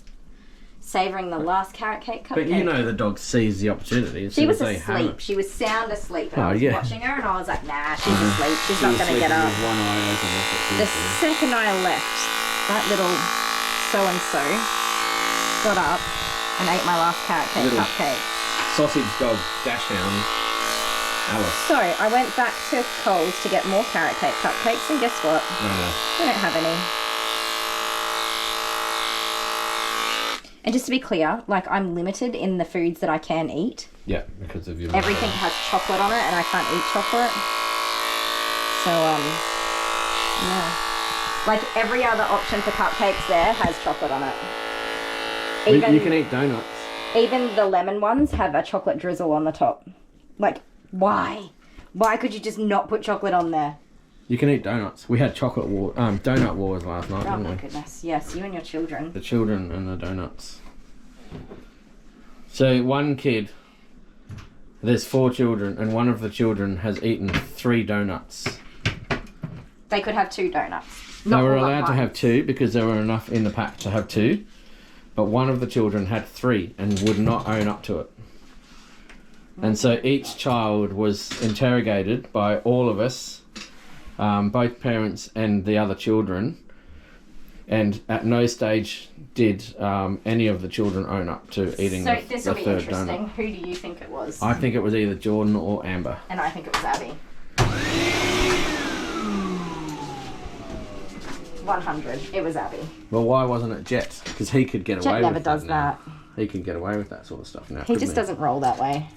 Savouring the last carrot cake cupcake. But you know the dog sees the opportunity. She was asleep. She was sound asleep. And I was watching her and I was like, nah, she's asleep. She's not going to get up. With one eye open, that's what she The was doing. second I left, that little so-and-so got up and ate my last carrot cake Little cupcake. Sausage dog dash hound Alice. So I went back to Coles to get more carrot cake cupcakes and guess what? They don't have any. And just to be clear, like I'm limited in the foods that I can eat. Yeah, because of your... Everything has chocolate on it and I can't eat chocolate. So, yeah. Like every other option for cupcakes there has chocolate on it. You can eat donuts. Even the lemon ones have a chocolate drizzle on the top. Like, why? Why could you just not put chocolate on there? You can eat donuts. We had donut wars last night, Oh didn't my we? goodness. Yes, you and your children. The children and the donuts. So one kid, there's 4 children, and one of the children has eaten 3 donuts. They could have 2 donuts. They were allowed to have 2 because there were enough in the pack to have 2. But one of the children had 3 and would not own up to it. And so each child was interrogated by all of us, both parents and the other children, and at no stage did any of the children own up to eating the third donut. So this will be interesting. Who do you think it was? I think it was either Jordan or Amber. And I think it was Abby. 100. It was Abby. Well, why wasn't it Jet? Because he could get away with that. Jet never does that. He can get away with that sort of stuff now. He just doesn't roll that way.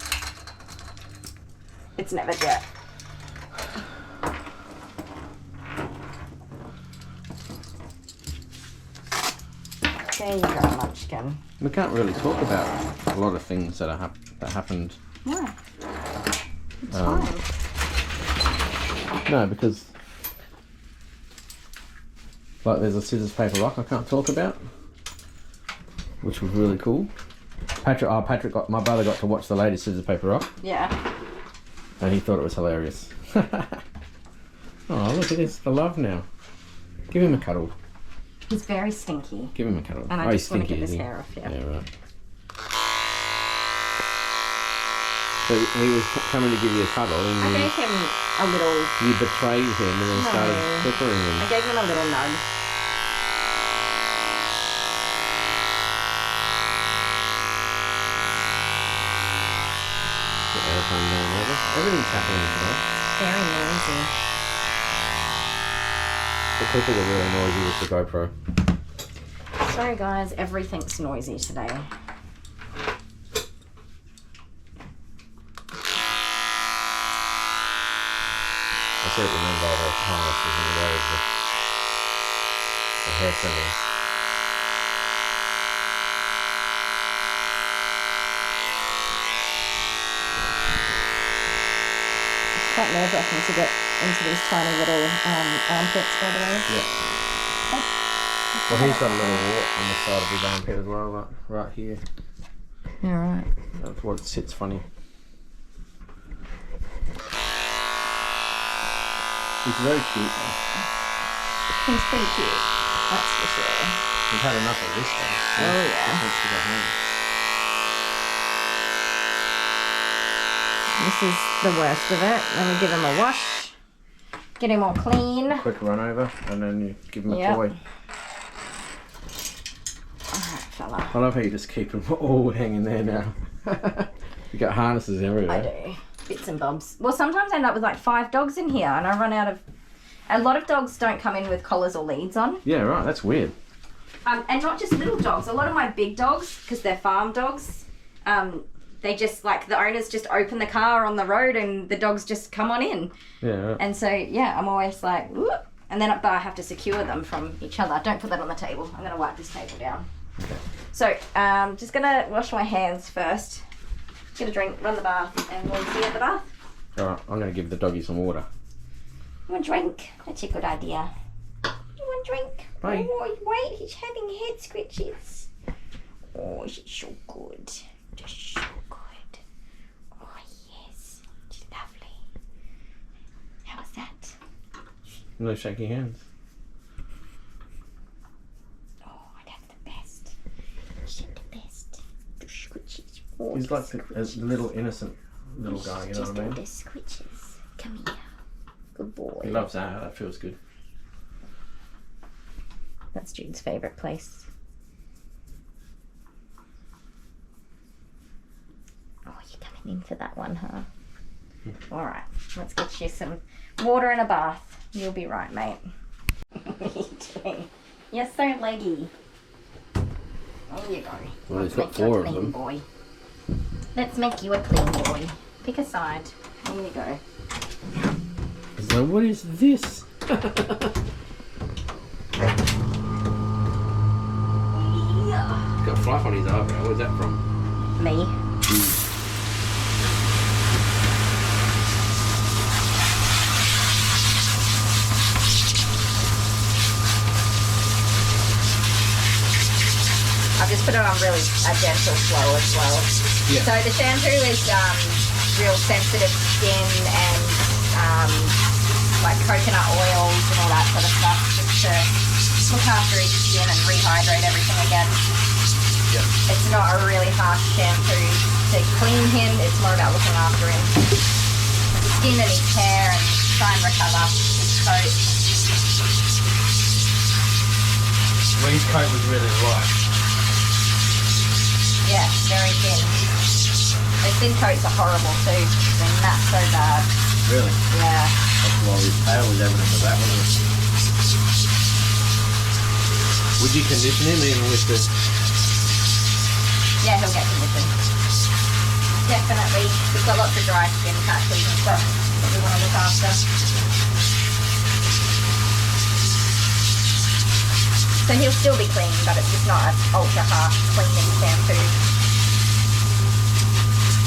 It's never Jet. There you go, Munchkin. We can't really talk about a lot of things that that happened. Why? It's fine. No, because like there's a scissors paper rock I can't talk about, which was really cool. My brother got to watch the latest scissors paper rock. Yeah. And he thought it was hilarious. Oh, look at this, the love now. Give him a cuddle. He's very stinky. Give him a cuddle. And I just want to get his hair off, yeah. Yeah, right. So he was coming to give you a cuddle and I gave him a little... you betrayed him and then started peppering him. I gave him a little nudge. The airplane going over. Everything's happening tonight. Very noisy. The people are really noisy with the GoPro. Sorry guys, everything's noisy today. I see it remember all the harnesses and the way of the hair trimming. It's quite nerve-wracking to get into these tiny little armpits, by the way. Yeah. Well, he's got a little wart on the side of his armpit as well, right here. Yeah, right. That's what sits funny. He's very cute though. He's pretty cute, that's for sure. We've had enough of this though. Oh yeah. Let's get home. This is the worst of it. Then we give him a wash, get him all clean. Quick run over, and then you give him a toy. Alright, fella. I love how you just keep them all hanging there now. You got harnesses everywhere. I do. Bits and bobs. Well, sometimes I end up with like 5 dogs in here and I run out of... A lot of dogs don't come in with collars or leads on. Yeah, right. That's weird. And not just little dogs. A lot of my big dogs, because they're farm dogs, they just like the owners just open the car on the road and the dogs just come on in. Yeah. Right. And so yeah, I'm always like, whoop, and then but I have to secure them from each other. Don't put that on the table. I'm gonna wipe this table down. Okay. So just gonna wash my hands first. Get a drink, run the bath, and we'll see you at the bath. All right. I'm gonna give the doggy some water. You want a drink? That's a good idea. You want a drink? Bye. Oh, wait, he's having head scratches. Oh, she's so good. Just so good. Oh, yes. She's lovely. How was that? No shaky hands. Oh, that's the best. She's the best. The scratches. Oh, He's like a little innocent little guy, you know just what I mean? all the scratches. Come here. Good boy. He loves that. That feels good. That's Jude's favourite place. Oh, you're coming into that one, huh? Alright, let's get you some water and a bath. You'll be right, mate. What are you doing? You're so leggy. There you go. Well, he's Let's got make you a 4 of clean them. boy. Let's make you a clean boy. Pick a side. There you go. So what is this? He's got fluff on his eyebrow. Where's that from? Me. I've just put it on really a gentle flow as well. Yeah. So the shampoo is real sensitive skin and like coconut oils and all that sort of stuff, just to look after his skin and rehydrate everything again. Yeah. It's not a really harsh shampoo to clean him, it's more about looking after him. His skin and his hair and try and recover his coat. Well, his coat was really light. Yeah, very thin. Those thin coats are horrible too. They're not so bad. Really? Yeah. That's why his tail was evident of that, wasn't it? Would you condition him even with the... Yeah, he'll get conditioned. Definitely. We've got lots of dry skin patches and stuff that we want to look after. So he'll still be clean, but it's just not an ultra harsh cleaning shampoo.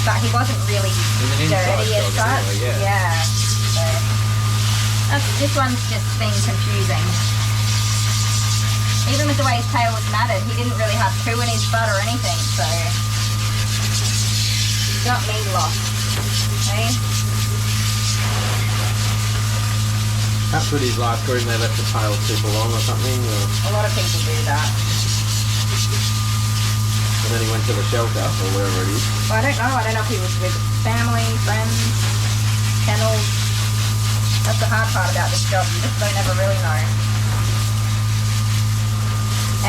But he wasn't really He's an dirty inside as dog such. anyway, yeah. So this one's just been confusing. Even with the way his tail was matted, he didn't really have poo in his butt or anything, so got me lost. Okay? Perhaps with his last groom they left the tail super long or something, or... A lot of people do that. And then he went to the shelter, or wherever it is. Well, I don't know. I don't know if he was with family, friends, kennels. That's the hard part about this job. You just don't ever really know.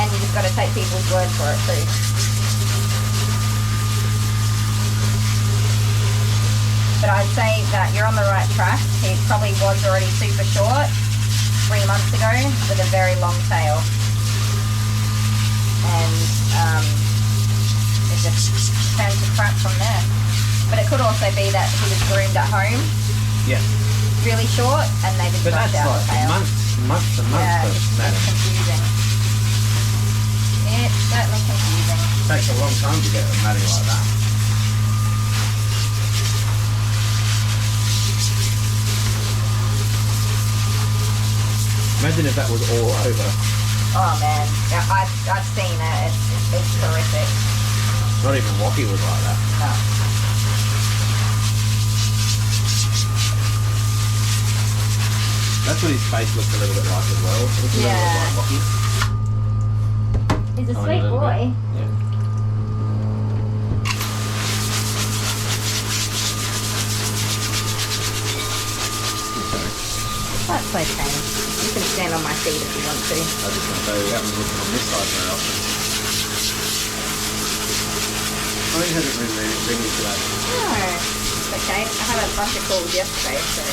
And you just got to take people's word for it too. But I'd say that you're on the right track. He probably was already super short 3 months ago with a very long tail. And it just turned to crap from there. But it could also be that he was groomed at home, Yeah. really short, and they didn't But brush that's out the tail. like months and months Yeah, of it's matting. confusing. It's certainly confusing. It takes a long time to get a matting like that. Imagine if that was all over. Oh man, yeah, I've seen it. It's horrific. Not even Rocky was like that. No. That's what his face looked a little bit like as well. It looked a little bit like Rocky. He's a Only sweet little boy. bit. Yeah. That's okay. You can stand on my feet if you want to. I was just going to say, we haven't looked on this side very often. I think it hasn't been used to that. No, it's okay. I had a bunch of calls yesterday, so.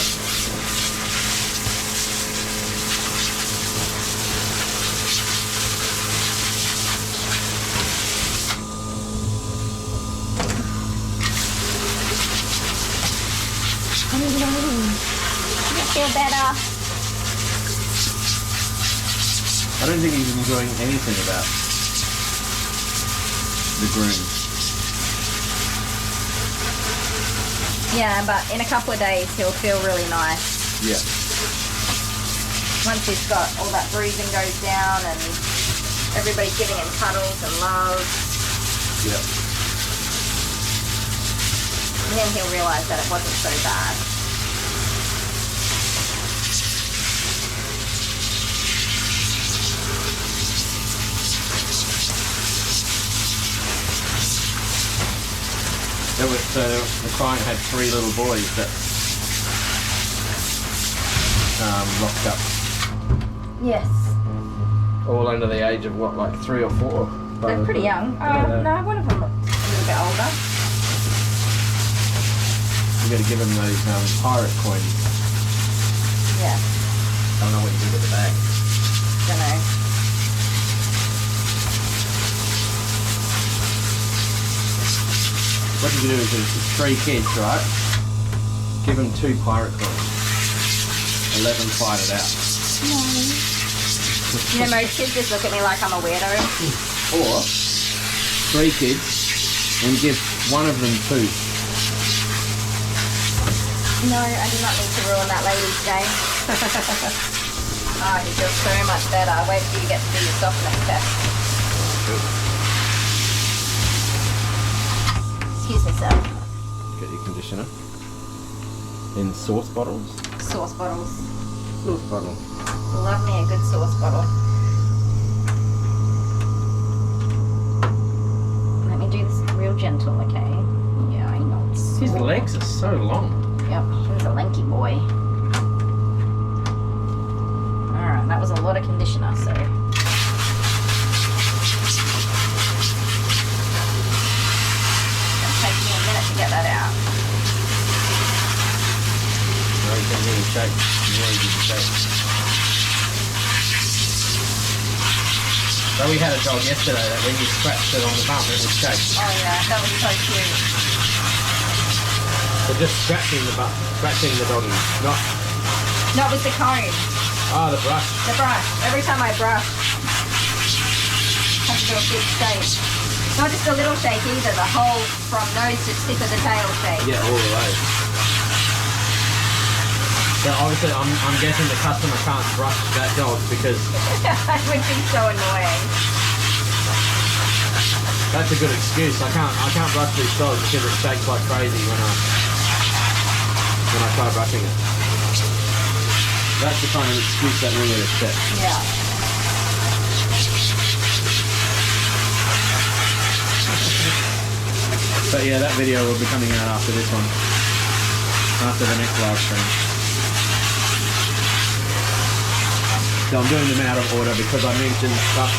You feel better? I don't think he's enjoying anything about the groom. Yeah, but in a couple of days he'll feel really nice. Yeah. Once he's got all that bruising goes down and everybody's giving him cuddles and love. Yeah. And then he'll realise that it wasn't so bad. The client had 3 little boys that locked up. Yes. All under the age of what, like 3 or 4? They're pretty young. No, one of them looked a little bit older. You got to give him those pirate coins. Yeah. I don't know what you do with the bag. Don't know. What you do is there's 3 kids, right? Give them 2 pirate coins. 11 fight it out. No. You know, most kids just look at me like I'm a weirdo. Or 3 kids and give one of them 2. No, I do not need to ruin that lady's day. Oh, he feels so much better. Wait till you get to do your softness test. Excuse me, sir. Get your conditioner. In sauce bottles. Sauce bottles. Sauce bottle. Love me a good sauce bottle. Let me do this real gentle, okay? Yeah, I know. His legs are so long. Yep, he's a lanky boy. Alright, that was a lot of conditioner, so. It'll take me a minute to get that out. No, you can really shake. You really need to shake. So we had a dog yesterday that when you scratched it on the bum, it would shake. Oh yeah, that was so cute. So just scratching the butt, scratching the doggy, not... Not with the comb. Ah, the brush. The brush. Every time I brush, I have to do a big shake. Not just a little shake either, the whole from nose to tip of the tail shake. Yeah, all the way. So obviously I'm guessing the customer can't brush that dog because... That would be so annoying. That's a good excuse. I can't brush these dogs because it shakes like crazy when I try brushing it. That's the kind of excuse that really accept. Yeah. But yeah, that video will be coming out after this one. After the next live stream. So I'm doing them out of order because I mentioned stuff.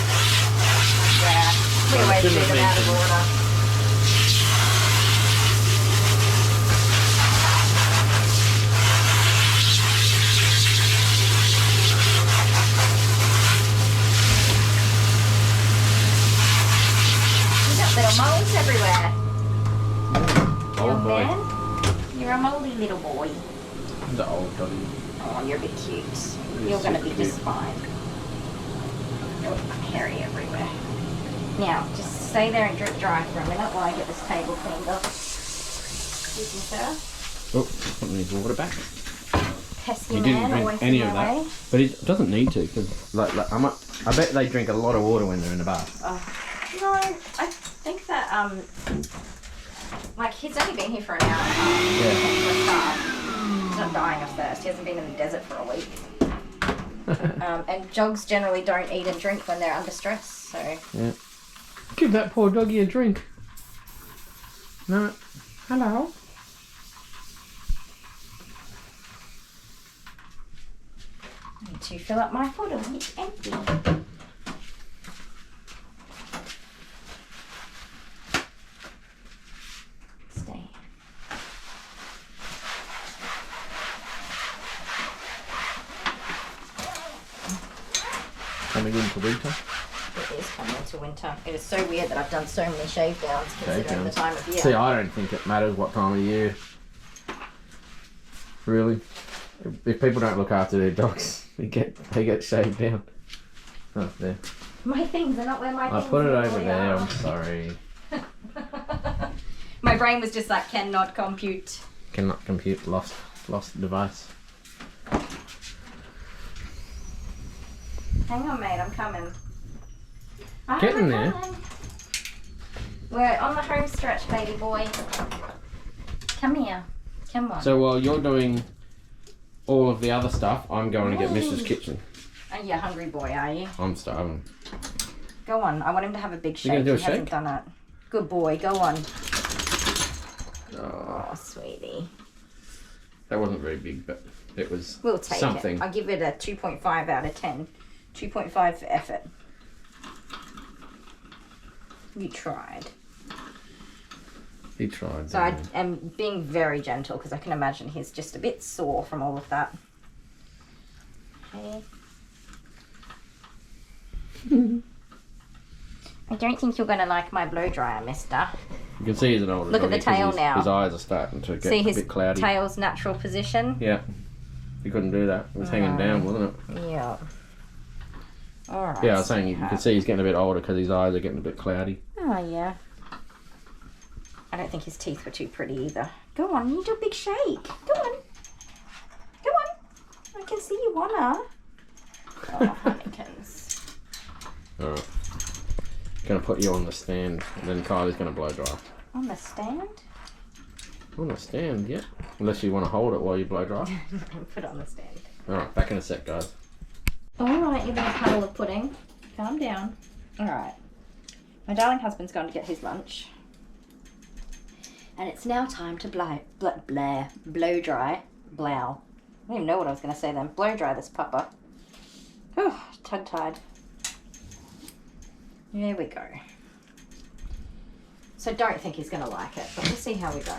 Yeah. We always do them out of order. Little moles everywhere. Old boy. Man, you're a moldy little boy. The old doggy. Oh, you're a bit cute. You're You're going to so be cute. just fine. Oh, hairy everywhere. Now, just stay there and drip dry for a minute while I get this table cleaned up. Excuse me, sir. Oh, putting his water back. Pesky He didn't man, drink always any in of my that, way. but he doesn't need to because I bet they drink a lot of water when they're in the bath. No, I think that, like, he's only been here for an hour and a half. Yeah. For a start. He's not dying of thirst. He hasn't been in the desert for a week. And dogs generally don't eat and drink when they're under stress, so... Yeah. Give that poor doggy a drink. No. Hello. I need to fill up my bottle. It's empty. Stay. Coming into winter. It is coming into winter. It is so weird that I've done so many shave downs considering the time of year. See, I don't think it matters what time of year. Really? If people don't look after their dogs, they get shaved down. Oh, there. My things are not where my things I put it over really there. are. I'm sorry. My brain was just like, cannot compute. Cannot compute. Lost device. Hang on, mate. I'm coming. Getting there. We're on the home stretch, baby boy. Come here. Come on. So while you're doing all of the other stuff, I'm going to get Mrs. Kitchen. Are you a hungry boy, are you? I'm starving. Go on. I want him to have a big shake. You gonna do a He hasn't shake? done it. Good boy. Go on. Oh, Oh, sweetie. that wasn't very big, but it was We'll take something. it. I'll give it a 2.5 out of 10. 2.5 for effort. You tried. He tried. So I am being very gentle because I can imagine he's just a bit sore from all of that. Okay. I don't think you're going to like my blow dryer, mister. You can see he's an older Look at doggy the tail 'cause now. His eyes are starting to get See a his bit cloudy. tail's natural position? Yeah. He couldn't do that. It was hanging down, wasn't it? Yeah. Alright. Yeah, I was saying you can sweetheart. see he's getting a bit older because his eyes are getting a bit cloudy. Oh, yeah. I don't think his teeth were too pretty either. Go on, you do a big shake. Go on. Go on. I can see you wanna. Oh, honeykins. Alright. Gonna put you on the stand and then Kylie's gonna blow dry. On the stand? On the stand, yeah. Unless you want to hold it while you blow dry. Put it on the stand. Alright, back in a sec, guys. Alright, you're gonna cuddle the pudding. Calm down. Alright. My darling husband's gone to get his lunch. And it's now time to blow dry. Blow. I don't even know what I was going to say then. Blow dry this pupper. Oh, tongue-tied. There we go. So don't think he's going to like it, but we'll see how we go.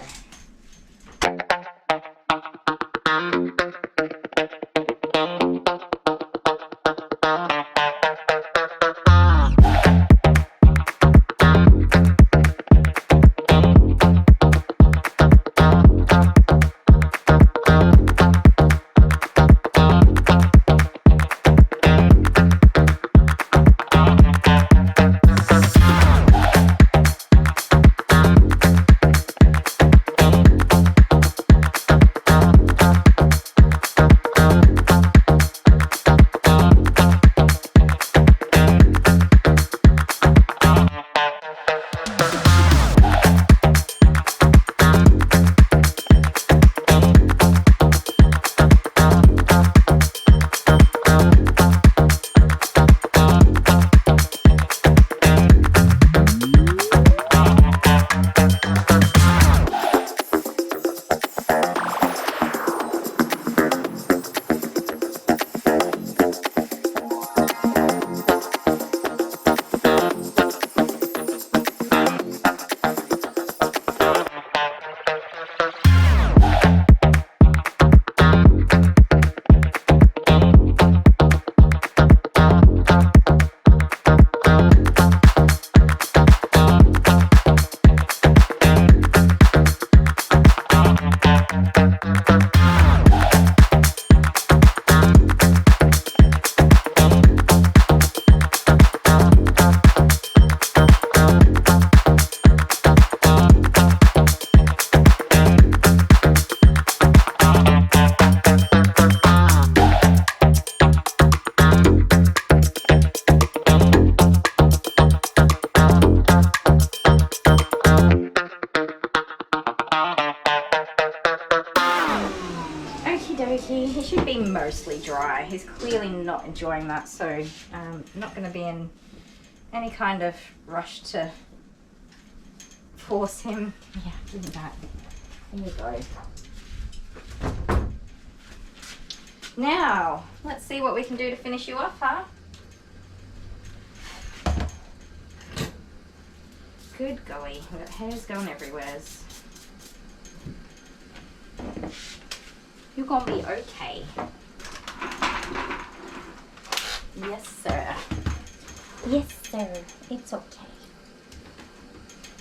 He should be mostly dry. He's clearly not enjoying that, so not going to be in any kind of rush to force him. Yeah, give me that. There you go. Now, let's see what we can do to finish you off, huh? Good golly, we've got hairs going everywhere. You're gonna be okay. Yes, sir. Yes, sir. It's okay.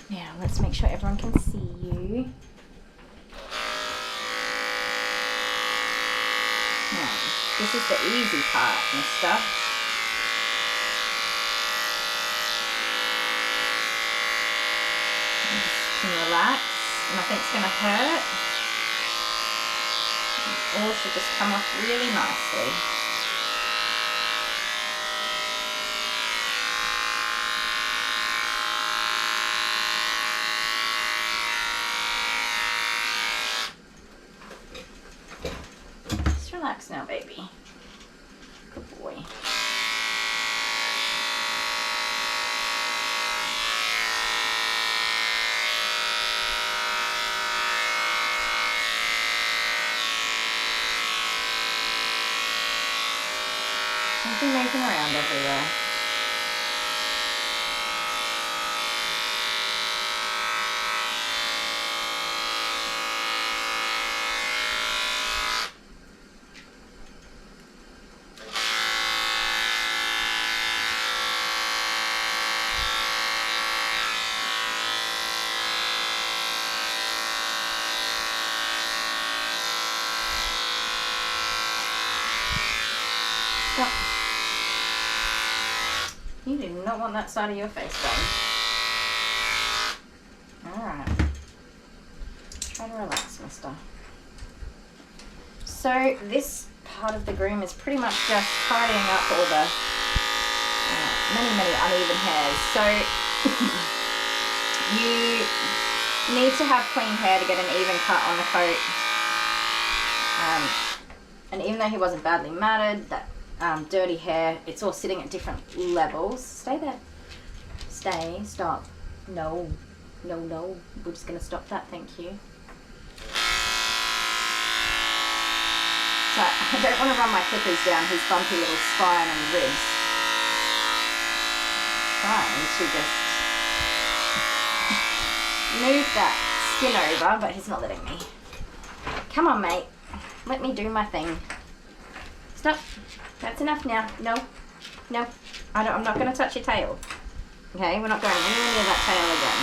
Now, let's make sure everyone can see you. Now, this is the easy part, mister. You can relax. Nothing's going to hurt. It all should just come off really nicely. Just relax now, baby. Good boy. Don't be moving around everywhere. Stop. You do not want that side of your face done. Alright. Try to relax, mister. So this part of the groom is pretty much just tidying up all the many uneven hairs. So you need to have clean hair to get an even cut on the coat. And even though he wasn't badly matted, that dirty hair, it's all sitting at different levels. Stay there. Stay. Stop. No. No, no. We're just going to stop that. Thank you. So I don't want to run my clippers down his bumpy little spine and ribs. Trying to just move that skin over, but he's not letting me. Come on, mate. Let me do my thing. Stop. That's enough now. No. No. I'm not going to touch your tail. Okay? We're not going anywhere near that tail again.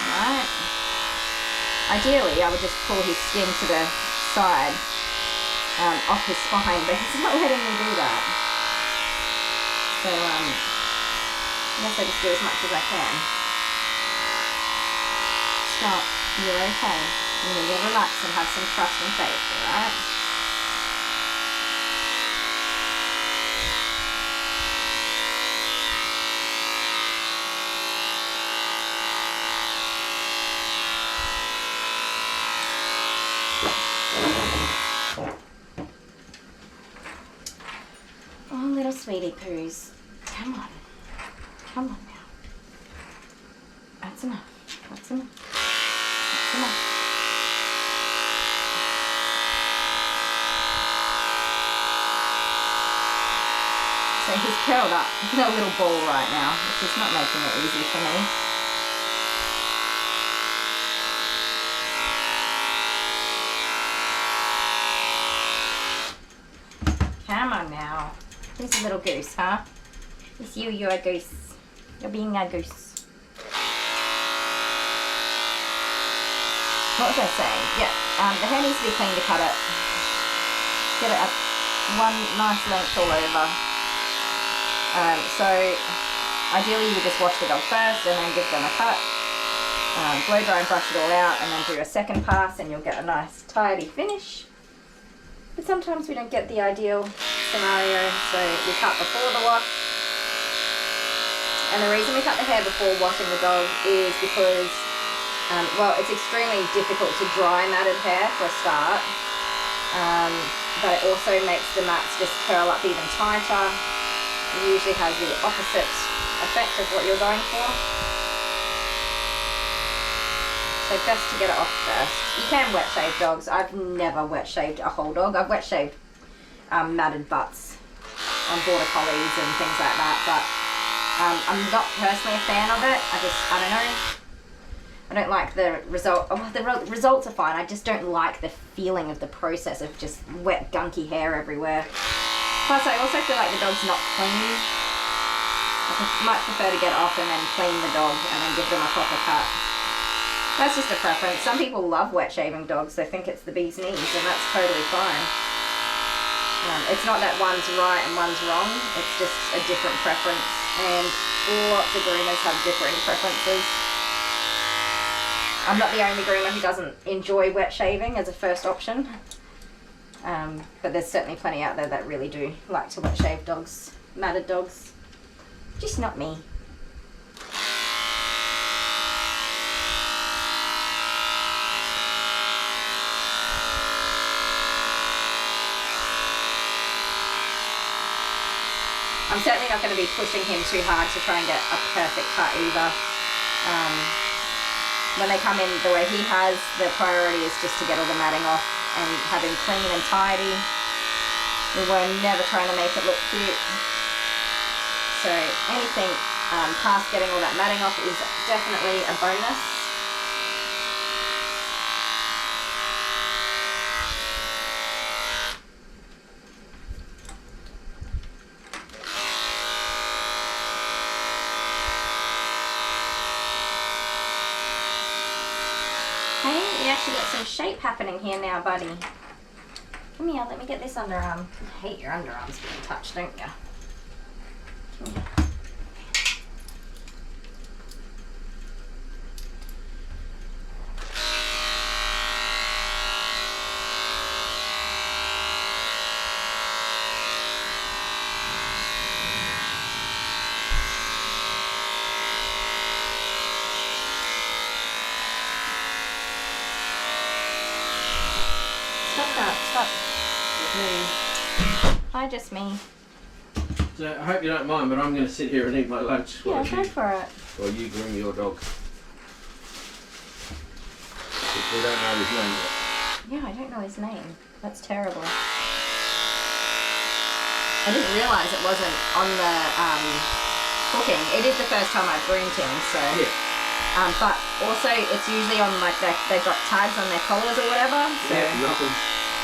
Alright. Ideally, I would just pull his skin to the side off his spine, but he's not letting me do that. So, I guess I just do as much as I can. Stop. You're okay. You need to relax and have some trust and faith, alright? Oh, little sweetie poos. Come on. Come on now. That's enough. That's enough. That's enough. So he's curled up in a little ball right now, which is not making it easy for me. Come on now. Who's a little goose, huh? It's you, you're a goose. You're being a goose. What was I saying? Yeah, the hair needs to be clean to cut it. Get it up one nice length all over. So ideally you would just wash the dog first and then give them a cut. Blow dry and brush it all out and then do a second pass and you'll get a nice tidy finish. But sometimes we don't get the ideal scenario, so we cut before the wash. And the reason we cut the hair before washing the dog is because, well, it's extremely difficult to dry matted hair for a start. But it also makes the mats just curl up even tighter. It usually has the opposite effect of what you're going for. So best to get it off first. You can wet shave dogs. I've never wet shaved a whole dog. I've wet shaved matted butts on border collies and things like that, but I'm not personally a fan of it. I don't know. I don't like the result. Oh, the results are fine. I just don't like the feeling of the process of just wet, gunky hair everywhere. Plus, I also feel like the dog's not clean. I might prefer to get it off and then clean the dog and then give them a proper cut. That's just a preference. Some people love wet shaving dogs. They think it's the bee's knees, and that's totally fine. It's not that one's right and one's wrong. It's just a different preference. And lots of groomers have differing preferences. I'm not the only groomer who doesn't enjoy wet shaving as a first option. But there's certainly plenty out there that really do like to wet shave dogs, matted dogs. Just not me. I'm certainly not going to be pushing him too hard to try and get a perfect cut either. When they come in the way he has, the priority is just to get all the matting off and have him clean and tidy. We were never trying to make it look cute. So anything past getting all that matting off is definitely a bonus. You actually got some shape happening here now, buddy. Come here, let me get this underarm. I hate your underarms being touched, don't you? Come here. Stop. Hi, just me. So I hope you don't mind, but I'm going to sit here and eat my lunch Yeah, go for it. while you groom your dog. If we don't know his name yet. Yeah, I don't know his name. That's terrible. I didn't realise it wasn't on the booking. It is the first time I've groomed him, so. Yeah. But also, it's usually on like they've got tags on their collars or whatever. So Yeah, nothing.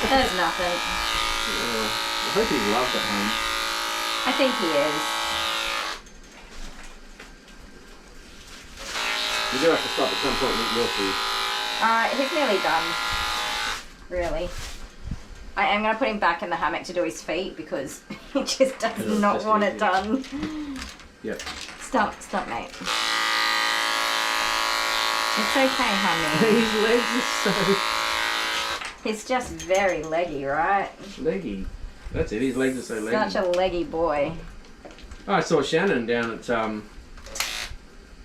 there's nothing. I hope he's loved at home. I think he is. You do have to stop at some point and eat your food. He's nearly done. Really. I am going to put him back in the hammock to do his feet because he just does not want it done. Yep. Stop, mate. It's okay, honey. His legs are so He's just very leggy, right? leggy. That's it, his legs are so leggy. Such a leggy boy. Oh, I saw Shannon down at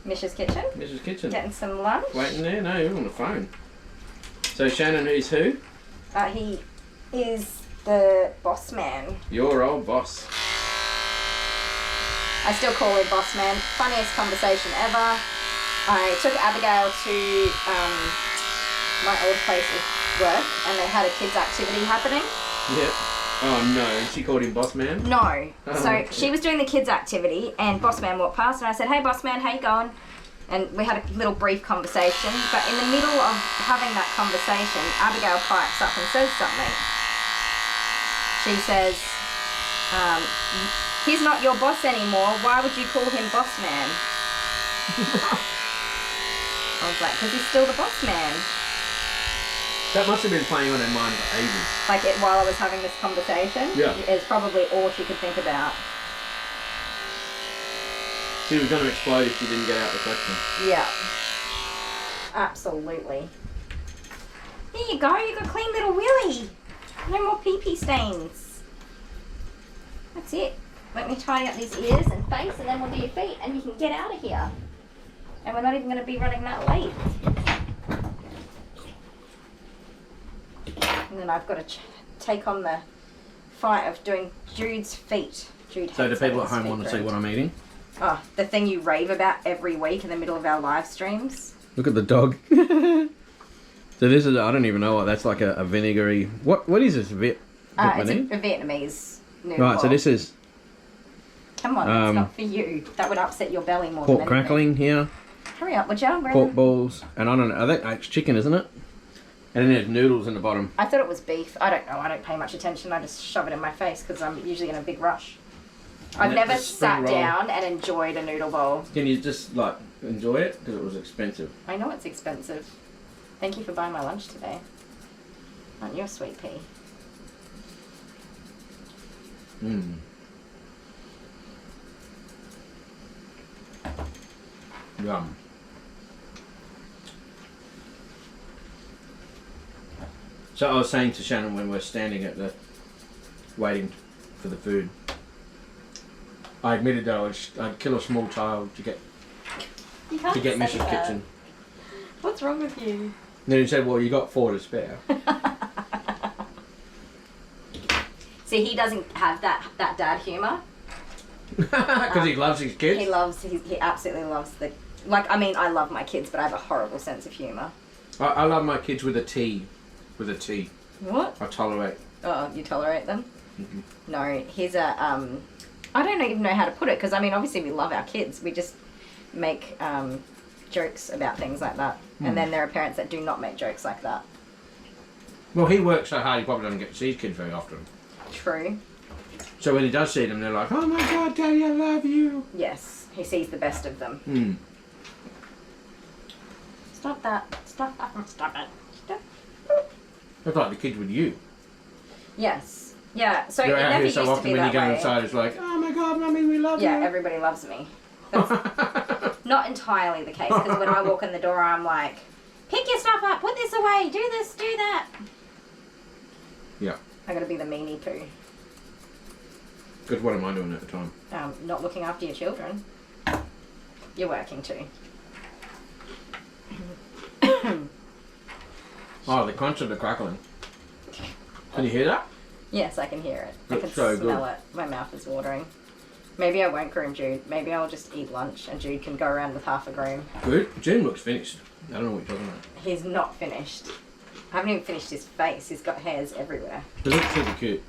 Mish's kitchen? Mrs. Kitchen. Getting some lunch? Waiting there? No, you're on the phone. So Shannon is who? He is the boss man. Your old boss. I still call him boss man. Funniest conversation ever. I took Abigail to my old place of work and they had a kids activity happening. Yep. Oh no, and she called him boss man? No. Oh, So okay. she was doing the kids activity and boss man walked past and I said, "Hey boss man, how you going?" And we had a little brief conversation, but in the middle of having that conversation, Abigail pipes up and says something. She says, "He's not your boss anymore. Why would you call him boss man?" I was like, "Because he's still the boss man." That must have been playing on her mind for ages. Like while I was having this conversation, Yeah. it's probably all she could think about. She was going to explode if she didn't get out the question. Yeah. Absolutely. There you go, you got a clean little willy. No more pee-pee stains. That's it. Let me tidy up these ears and face and then we'll do your feet and you can get out of here. And we're not even going to be running that late. And then I've got to take on the fight of doing Jude's feet. Jude So do hates people having at home his want feet to see what groomed. I'm eating? Oh, the thing you rave about every week in the middle of our live streams. Look at the dog. So this is, I don't even know what, that's like a vinegary, what is this? It's Vietnamese? a Vietnamese noodle Right, so bowl. this is Come on, that's not for you. That would upset your belly more pork than anything. crackling here, Hurry up, would you? pork balls, and I don't know, I think it's chicken, isn't it? And then there's noodles in the bottom. I thought it was beef. I don't know. I don't pay much attention. I just shove it in my face because I'm usually in a big rush. I've And never that's a spring sat roll. down and enjoyed a noodle bowl. Can you just like enjoy it because it was expensive. I know it's expensive. Thank you for buying my lunch today. Aren't you a sweet pea? Mmm. Yum. So I was saying to Shannon when we're standing at the waiting for the food, I admitted that I'd kill a small child to get You can't say Mrs. that. Kitchen. What's wrong with you? And then he said, "Well, you got 4 to spare." See, he doesn't have that dad humour. Because he loves his kids. He absolutely loves the. Like, I mean, I love my kids, but I have a horrible sense of humour. I love my kids with a T. With a T. What? I tolerate. Oh, you tolerate them? Mm-hmm. No, he's a. I don't even know how to put it because I mean, obviously we love our kids. We just make jokes about things like that, and then there are parents that do not make jokes like that. Well, he works so hard, he probably doesn't get to see his kids very often. True. So when he does see them, they're like, "Oh my God, Daddy, I love you." Yes, he sees the best of them. Hmm. Stop that! Stop that! Stop it! Stop. That's like the kids with you. Yes. Yeah. So You're it out never here used so to often be when you that go way. inside, it's like, "Oh my God, Mummy, we love Yeah, you." everybody loves me. That's not entirely the case because when I walk in the door, I'm like, "Pick your stuff up, put this away, do this, do that." Yeah. I gotta be the meanie poo. Because what am I doing at the time? Not looking after your children. You're working too. Oh, the crunch of the crackling. Can you hear that? Yes, I can hear it. I That's can so smell good. it. My mouth is watering. Maybe I won't groom Jude. Maybe I'll just eat lunch and Jude can go around with half a groom. Good. Jim looks finished. I don't know what you're talking about. He's not finished. I haven't even finished his face. He's got hairs everywhere. It looks super cute.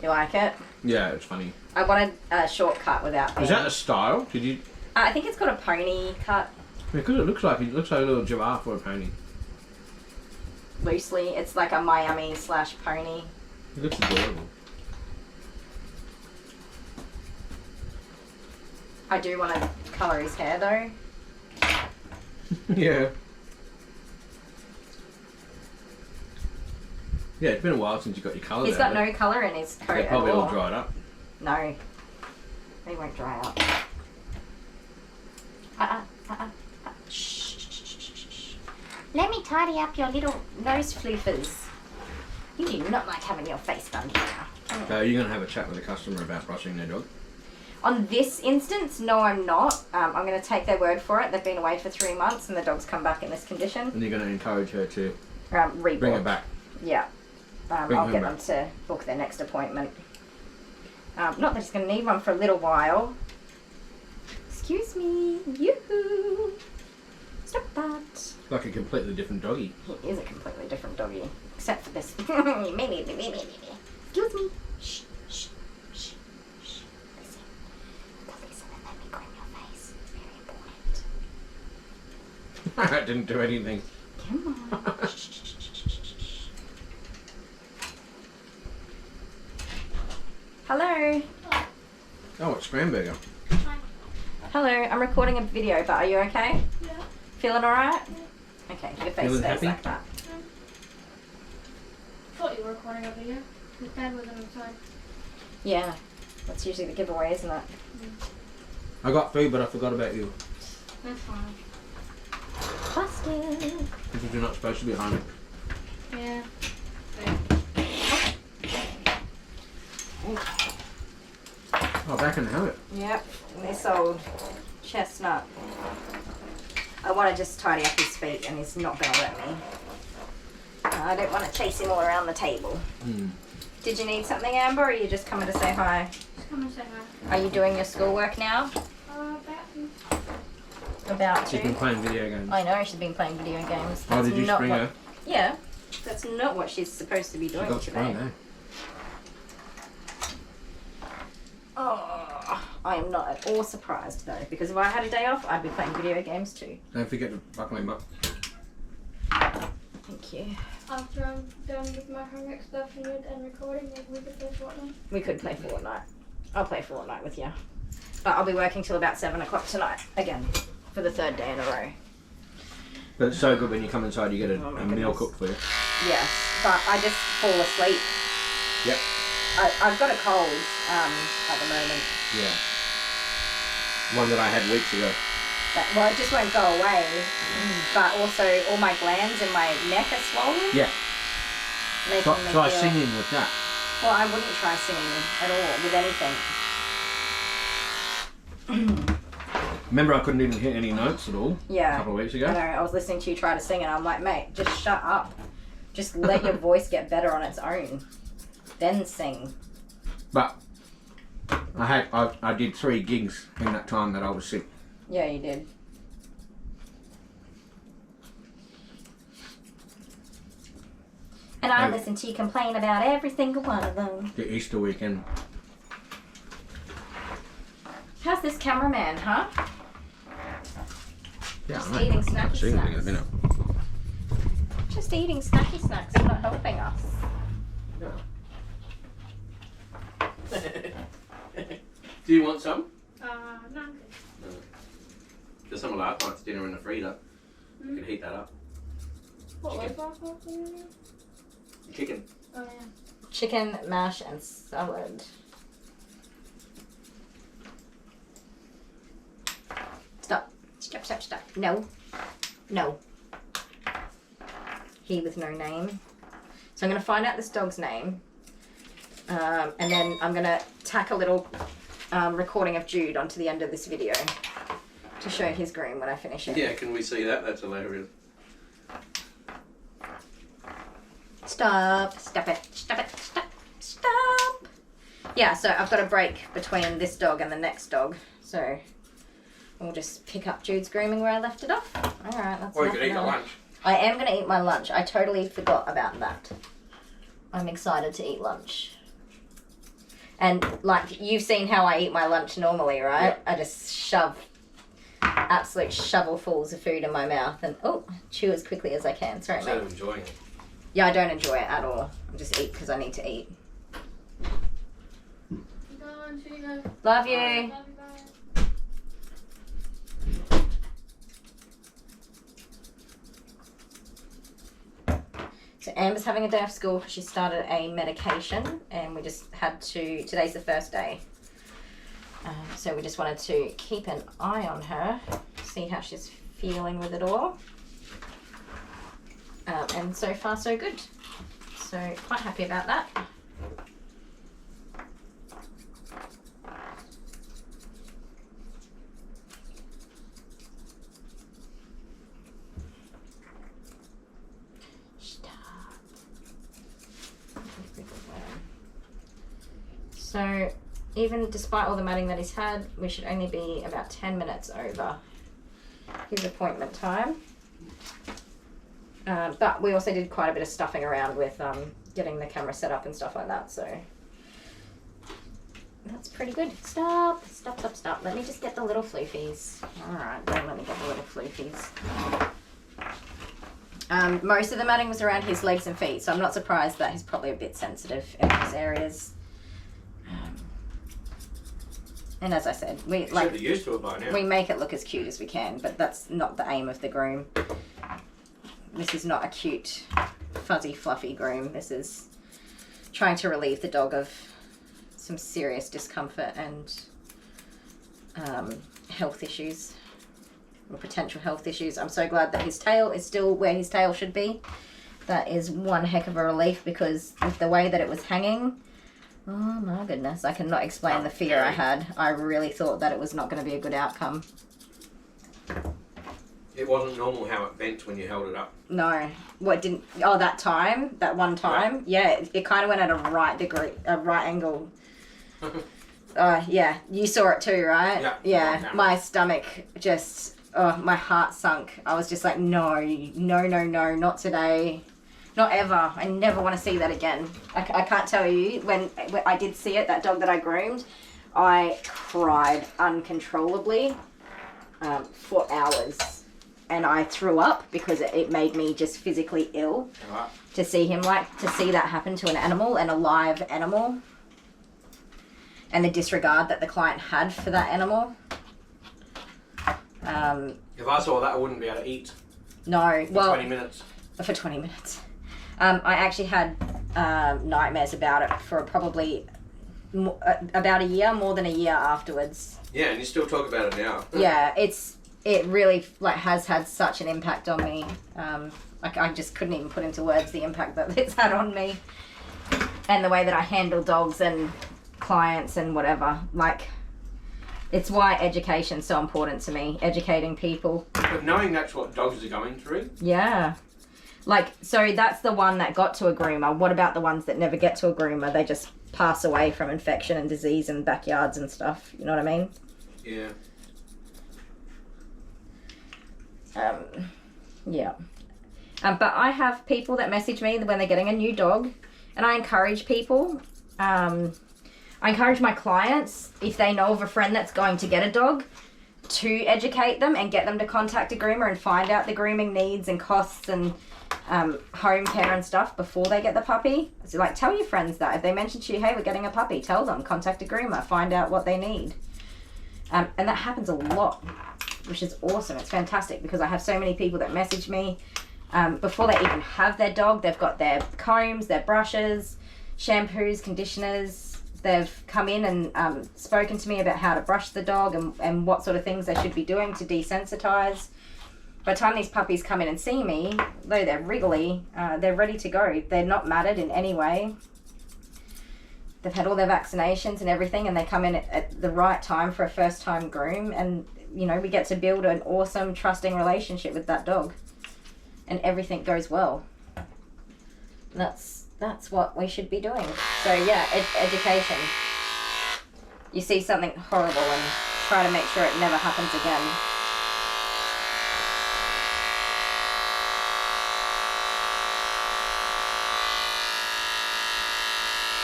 You like it? Yeah, it's funny. I wanted a shortcut without being... Is that the style? Did you? I think it's got a pony cut Because it looks like a little giraffe or a pony. loosely. It's like a Miami / pony. It looks adorable. I do want to colour his hair though. Yeah. Yeah, it's been a while since you got your colours. He's got no colour in his coat They're at probably all. all dried up. No. They won't dry up. Shh. Let me tidy up your little nose floofers. You do not like having your face done here. So you're going to have a chat with a customer about brushing their dog? On this instance, no, I'm not. I'm going to take their word for it. They've been away for 3 months and the dog's come back in this condition. And you're going to encourage her to Rebook. bring it back? Yeah. Bring I'll him get back. them to book their next appointment. Not that he's going to need one for a little while. Excuse me. Yoo-hoo. Stop that. Like a completely different doggy. He is a completely different doggy. Except for this. Excuse me. Shh, shh, shh, shh. Listen. Listen and let me comb your face. It's very important. That didn't do anything. Come on. Shh, shh, shh, shh, shh, shh. Hello. Oh, it's Scramburger. Hello. I'm recording a video, but are you okay? Yeah. Feeling alright? Okay, your face Feeling stays happy? like that. Thought you were recording a video. His dad wasn't inside. Yeah. That's usually the giveaway, isn't it? I got 3, but I forgot about you. That's fine. Busted. Because you're not supposed to be home. Yeah. Oh, back in the habit. Yep. This old chestnut. I want to just tidy up his feet and he's not going to let me. I don't want to chase him all around the table. Mm. Did you need something, Amber, or are you just coming to say hi? Just come and say hi. Are you doing your schoolwork now? About She's been to. playing video games. I know she's been playing video games. Oh, That's did you not spring what- her? Yeah. That's not what she's supposed to be She doing got today. sprung, eh? Oh, I am not at all surprised though, because if I had a day off, I'd be playing video games too. Don't forget to buckle him up. Thank you. After I'm done with my homework stuff and you're done recording, maybe we could play Fortnite. We could play Fortnite. I'll play Fortnite with you. But I'll be working till about 7 o'clock tonight again. for the 3rd day in a row. But it's so good when you come inside, you get a meal goodness. cooked for you. Yes, but I just fall asleep. Yep. I've got a cold at the moment. Yeah. One that I had weeks ago. Well, it just won't go away. But also, all my glands in my neck are swollen. Yeah. Making me Try feel... singing with that. Well, I wouldn't try singing at all with anything. Remember, I couldn't even hit any notes at all. Yeah. A couple of weeks ago. I know. I was listening to you try to sing, and I'm like, mate, just shut up. Just let your voice get better on its own. Then sing. But I did 3 gigs in that time that I was sick. Yeah, you did. And I listened to you complain about every single one of them. The Easter weekend. How's this cameraman, huh? Yeah, Just I know. eating snacky See anything in a snacks. minute. Just eating snacky snacks and not helping us. Do you want some? No. There's some of last night's dinner in the freezer. You can heat that up. What was last night's dinner again? Chicken. Oh yeah. Chicken, mash, and salad. Stop. Stop, stop, stop. No. No. He with no name. So I'm going to find out this dog's name. And then I'm going to tack a little recording of Jude onto the end of this video to show his groom when I finish it. Yeah, can we see that? That's hilarious. Stop. Stop it. Stop it. Stop. Stop. Yeah, so I've got a break between this dog and the next dog. So we'll just pick up Jude's grooming where I left it off. All right, that's Or you enough could eat of your that. lunch. I am going to eat my lunch. I totally forgot about that. I'm excited to eat lunch. And like, you've seen how I eat my lunch normally, right? Yeah. I just shove absolute shovelfuls of food in my mouth and chew as quickly as I can. Sorry, Instead mate. of enjoying it. Yeah, I don't enjoy it at all. I just eat because I need to eat. Go on, see you. Love you. Love you, bye. So Amber's having a day off school because she started a medication and we just had to, today's the first day. So we just wanted to keep an eye on her, see how she's feeling with it all. And so far so good. So quite happy about that. So even despite all the matting that he's had, we should only be about 10 minutes over his appointment time. But we also did quite a bit of stuffing around with getting the camera set up and stuff like that, so that's pretty good. Stop, stop, stop, stop. Let me just get the little floofies. Alright, then let me get the little floofies. Most of the matting was around his legs and feet, so I'm not surprised that he's probably a bit sensitive in those areas. And as I said, we Should be used to it by now. we make it look as cute as we can, but that's not the aim of the groom. This is not a cute, fuzzy, fluffy groom. This is trying to relieve the dog of some serious discomfort and health issues, or potential health issues. I'm so glad that his tail is still where his tail should be. That is one heck of a relief, because with the way that it was hanging, oh my goodness, I cannot explain the fear I had. I really thought that it was not going to be a good outcome. It wasn't normal how it bent when you held it up. No. What didn't... Oh, that time? That one time? Yeah, it kind of went at a right angle. Yeah, you saw it too, right? Yeah. Yeah, my stomach just... Oh, my heart sunk. I was just like, no, not today. Not ever. I never want to see that again. I can't tell you, when I did see it, that dog that I groomed, I cried uncontrollably for hours. And I threw up because it made me just physically ill to see that happen to an animal, an alive animal, and the disregard that the client had for that animal. If I saw that, I wouldn't be able to eat No, for well, 20 minutes. for 20 minutes. I actually had nightmares about it for probably about a year, more than a year afterwards. Yeah, and you still talk about it now. Yeah, it really like has had such an impact on me. Like I just couldn't even put into words the impact that it's had on me, and the way that I handle dogs and clients and whatever. Like, it's why education's so important to me. Educating people. But knowing that's what dogs are going through. Yeah. Like, so that's the one that got to a groomer. What about the ones that never get to a groomer? They just pass away from infection and disease and backyards and stuff. You know what I mean? Yeah. Yeah. But I have people that message me when they're getting a new dog, and I encourage people. I encourage my clients, if they know of a friend that's going to get a dog, to educate them and get them to contact a groomer and find out the grooming needs and costs and home care and stuff before they get the puppy. So, like, tell your friends that. If they mention to you, hey, we're getting a puppy, tell them, contact a groomer, find out what they need. And that happens a lot, which is awesome. It's fantastic because I have so many people that message me before they even have their dog. They've got their combs, their brushes, shampoos, conditioners. They've come in and spoken to me about how to brush the dog and what sort of things they should be doing to desensitize. By the time these puppies come in and see me, though they're wriggly, they're ready to go. They're not matted in any way. They've had all their vaccinations and everything, and they come in at the right time for a first-time groom, and, you know, we get to build an awesome, trusting relationship with that dog, and everything goes well. That's what we should be doing. So yeah, education. You see something horrible and try to make sure it never happens again.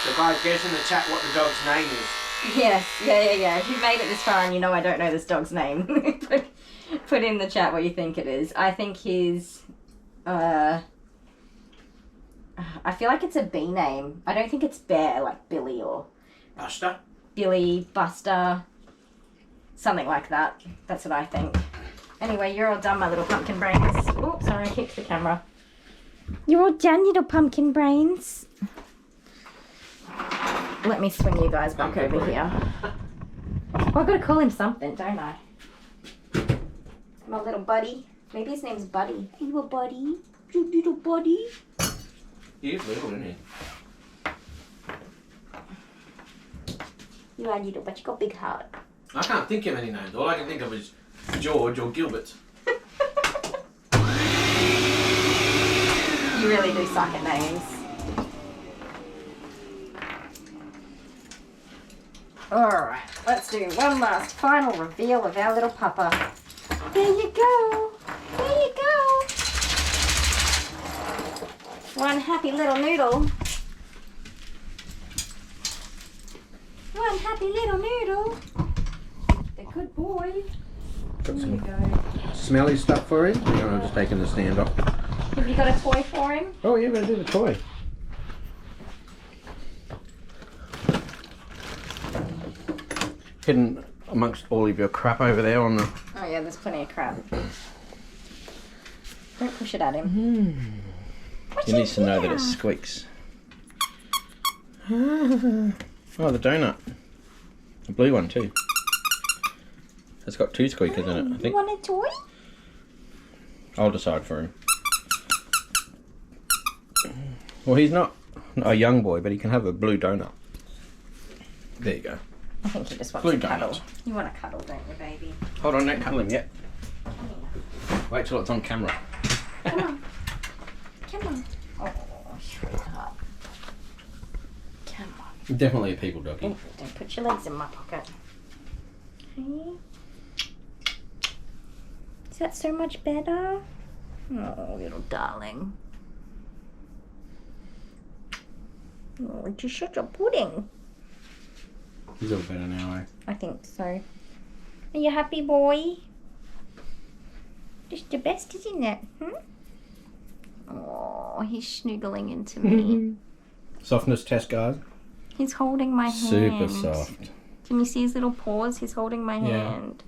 So guys, guess in the chat what the dog's name is. Yes, yeah. If you've made it this far and you know I don't know this dog's name, put in the chat what you think it is. I think his, I feel like it's a B name. I don't think it's Bear, like Billy or... Buster? Billy, Buster, something like that. That's what I think. Anyway, you're all done, my little pumpkin brains. Oops, sorry, I kicked the camera. You're all done, little pumpkin brains. Let me swing you guys back over here. Oh, I've got to call him something, don't I? My little buddy. Maybe his name's Buddy. Hey, little buddy. You little buddy. He's little, isn't he? You are little, but you got a big heart. I can't think of any names. All I can think of is George or Gilbert. You really do suck at names. Alright, let's do one last final reveal of our little puppa. There you go. There you go. One happy little noodle. One happy little noodle. A good boy. Got There you some go. smelly stuff for him. I'm just taking the stand off. Have you got a toy for him? Oh, yeah, we're going to do the toy. Hidden amongst all of your crap over there on the... Oh yeah, there's plenty of crap. Don't push it at him. He needs to know that it squeaks. Oh, the donut. A blue one too. It's got 2 squeakers in it, I You think. want a toy? I'll decide for him. Well, he's not a young boy, but he can have a blue donut. There you go. I think he just wants Blue to cuddle. donut. You want to cuddle, don't you, baby? Hold on, don't cuddle him yet. Wait till it's on camera. Come on. Come on. Oh, sweetheart. Come on. Definitely a people doggy. Oh, don't put your legs in my pocket. Okay. Is that so much better? Oh, little darling. Oh, you're such a pudding. He's all better now, eh? I think so. Are you happy, boy? Just the best, isn't it? Oh, he's snoogling into me. Softness test, guys. He's holding my hand. Super soft. Can you see his little paws? He's holding my Yeah. hand.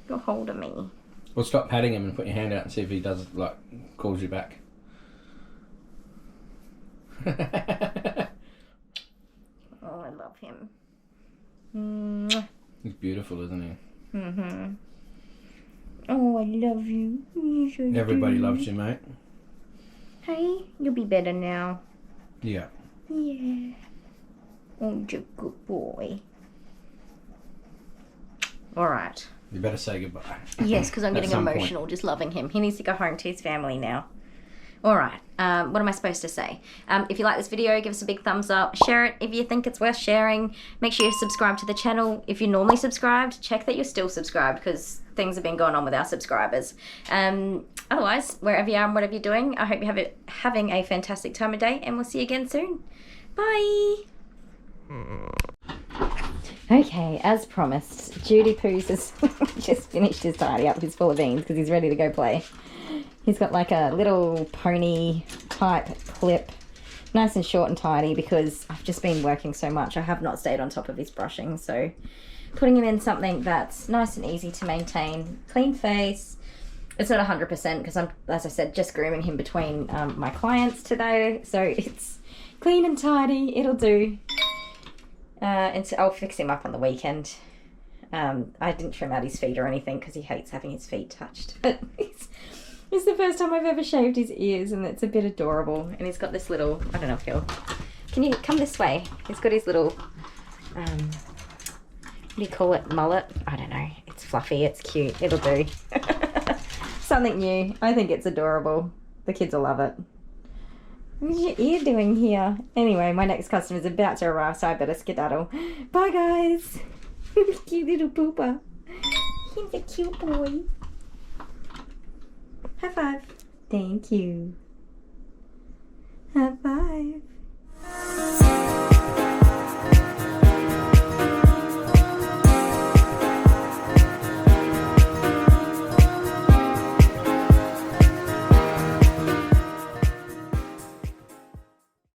Got hold of me. Or stop patting him and put your hand out and see if he does, like, calls you back. Oh, I love him. Mwah. He's beautiful, isn't he? Mm-hmm. Oh, I love you. You sure Everybody do. loves you, mate. Hey, you'll be better now. Yeah. Yeah. Oh, you're a good boy. All right. You better say goodbye. Yes, because I'm At getting some emotional point. just loving him. He needs to go home to his family now. All right. What am I supposed to say? If you like this video, give us a big thumbs up. Share it if you think it's worth sharing. Make sure you subscribe to the channel. If you're normally subscribed, check that you're still subscribed because things have been going on with our subscribers. Otherwise, wherever you are and whatever you're doing, I hope you're having a fantastic time of day, and we'll see you again soon. Bye. Okay, as promised, Judy Poos has just finished his tidy up. He's full of beans because he's ready to go play. He's got like a little pony type clip, nice and short and tidy because I've just been working so much. I have not stayed on top of his brushing, so putting him in something that's nice and easy to maintain. Clean face. It's not 100% because I'm, as I said, just grooming him between my clients today, so it's clean and tidy. It'll do. And so I'll fix him up on the weekend. I didn't trim out his feet or anything because he hates having his feet touched. But it's the first time I've ever shaved his ears, and it's a bit adorable. And he's got this little, I don't know if he'll, can you come this way? He's got his little, what do you call it, mullet? I don't know. It's fluffy, it's cute, it'll do. Something new. I think it's adorable. The kids will love it. What's your ear doing here? Anyway, my next customer is about to arrive, so I better skedaddle. Bye, guys. Cute little pooper. He's a cute boy. High five. Thank you. High five.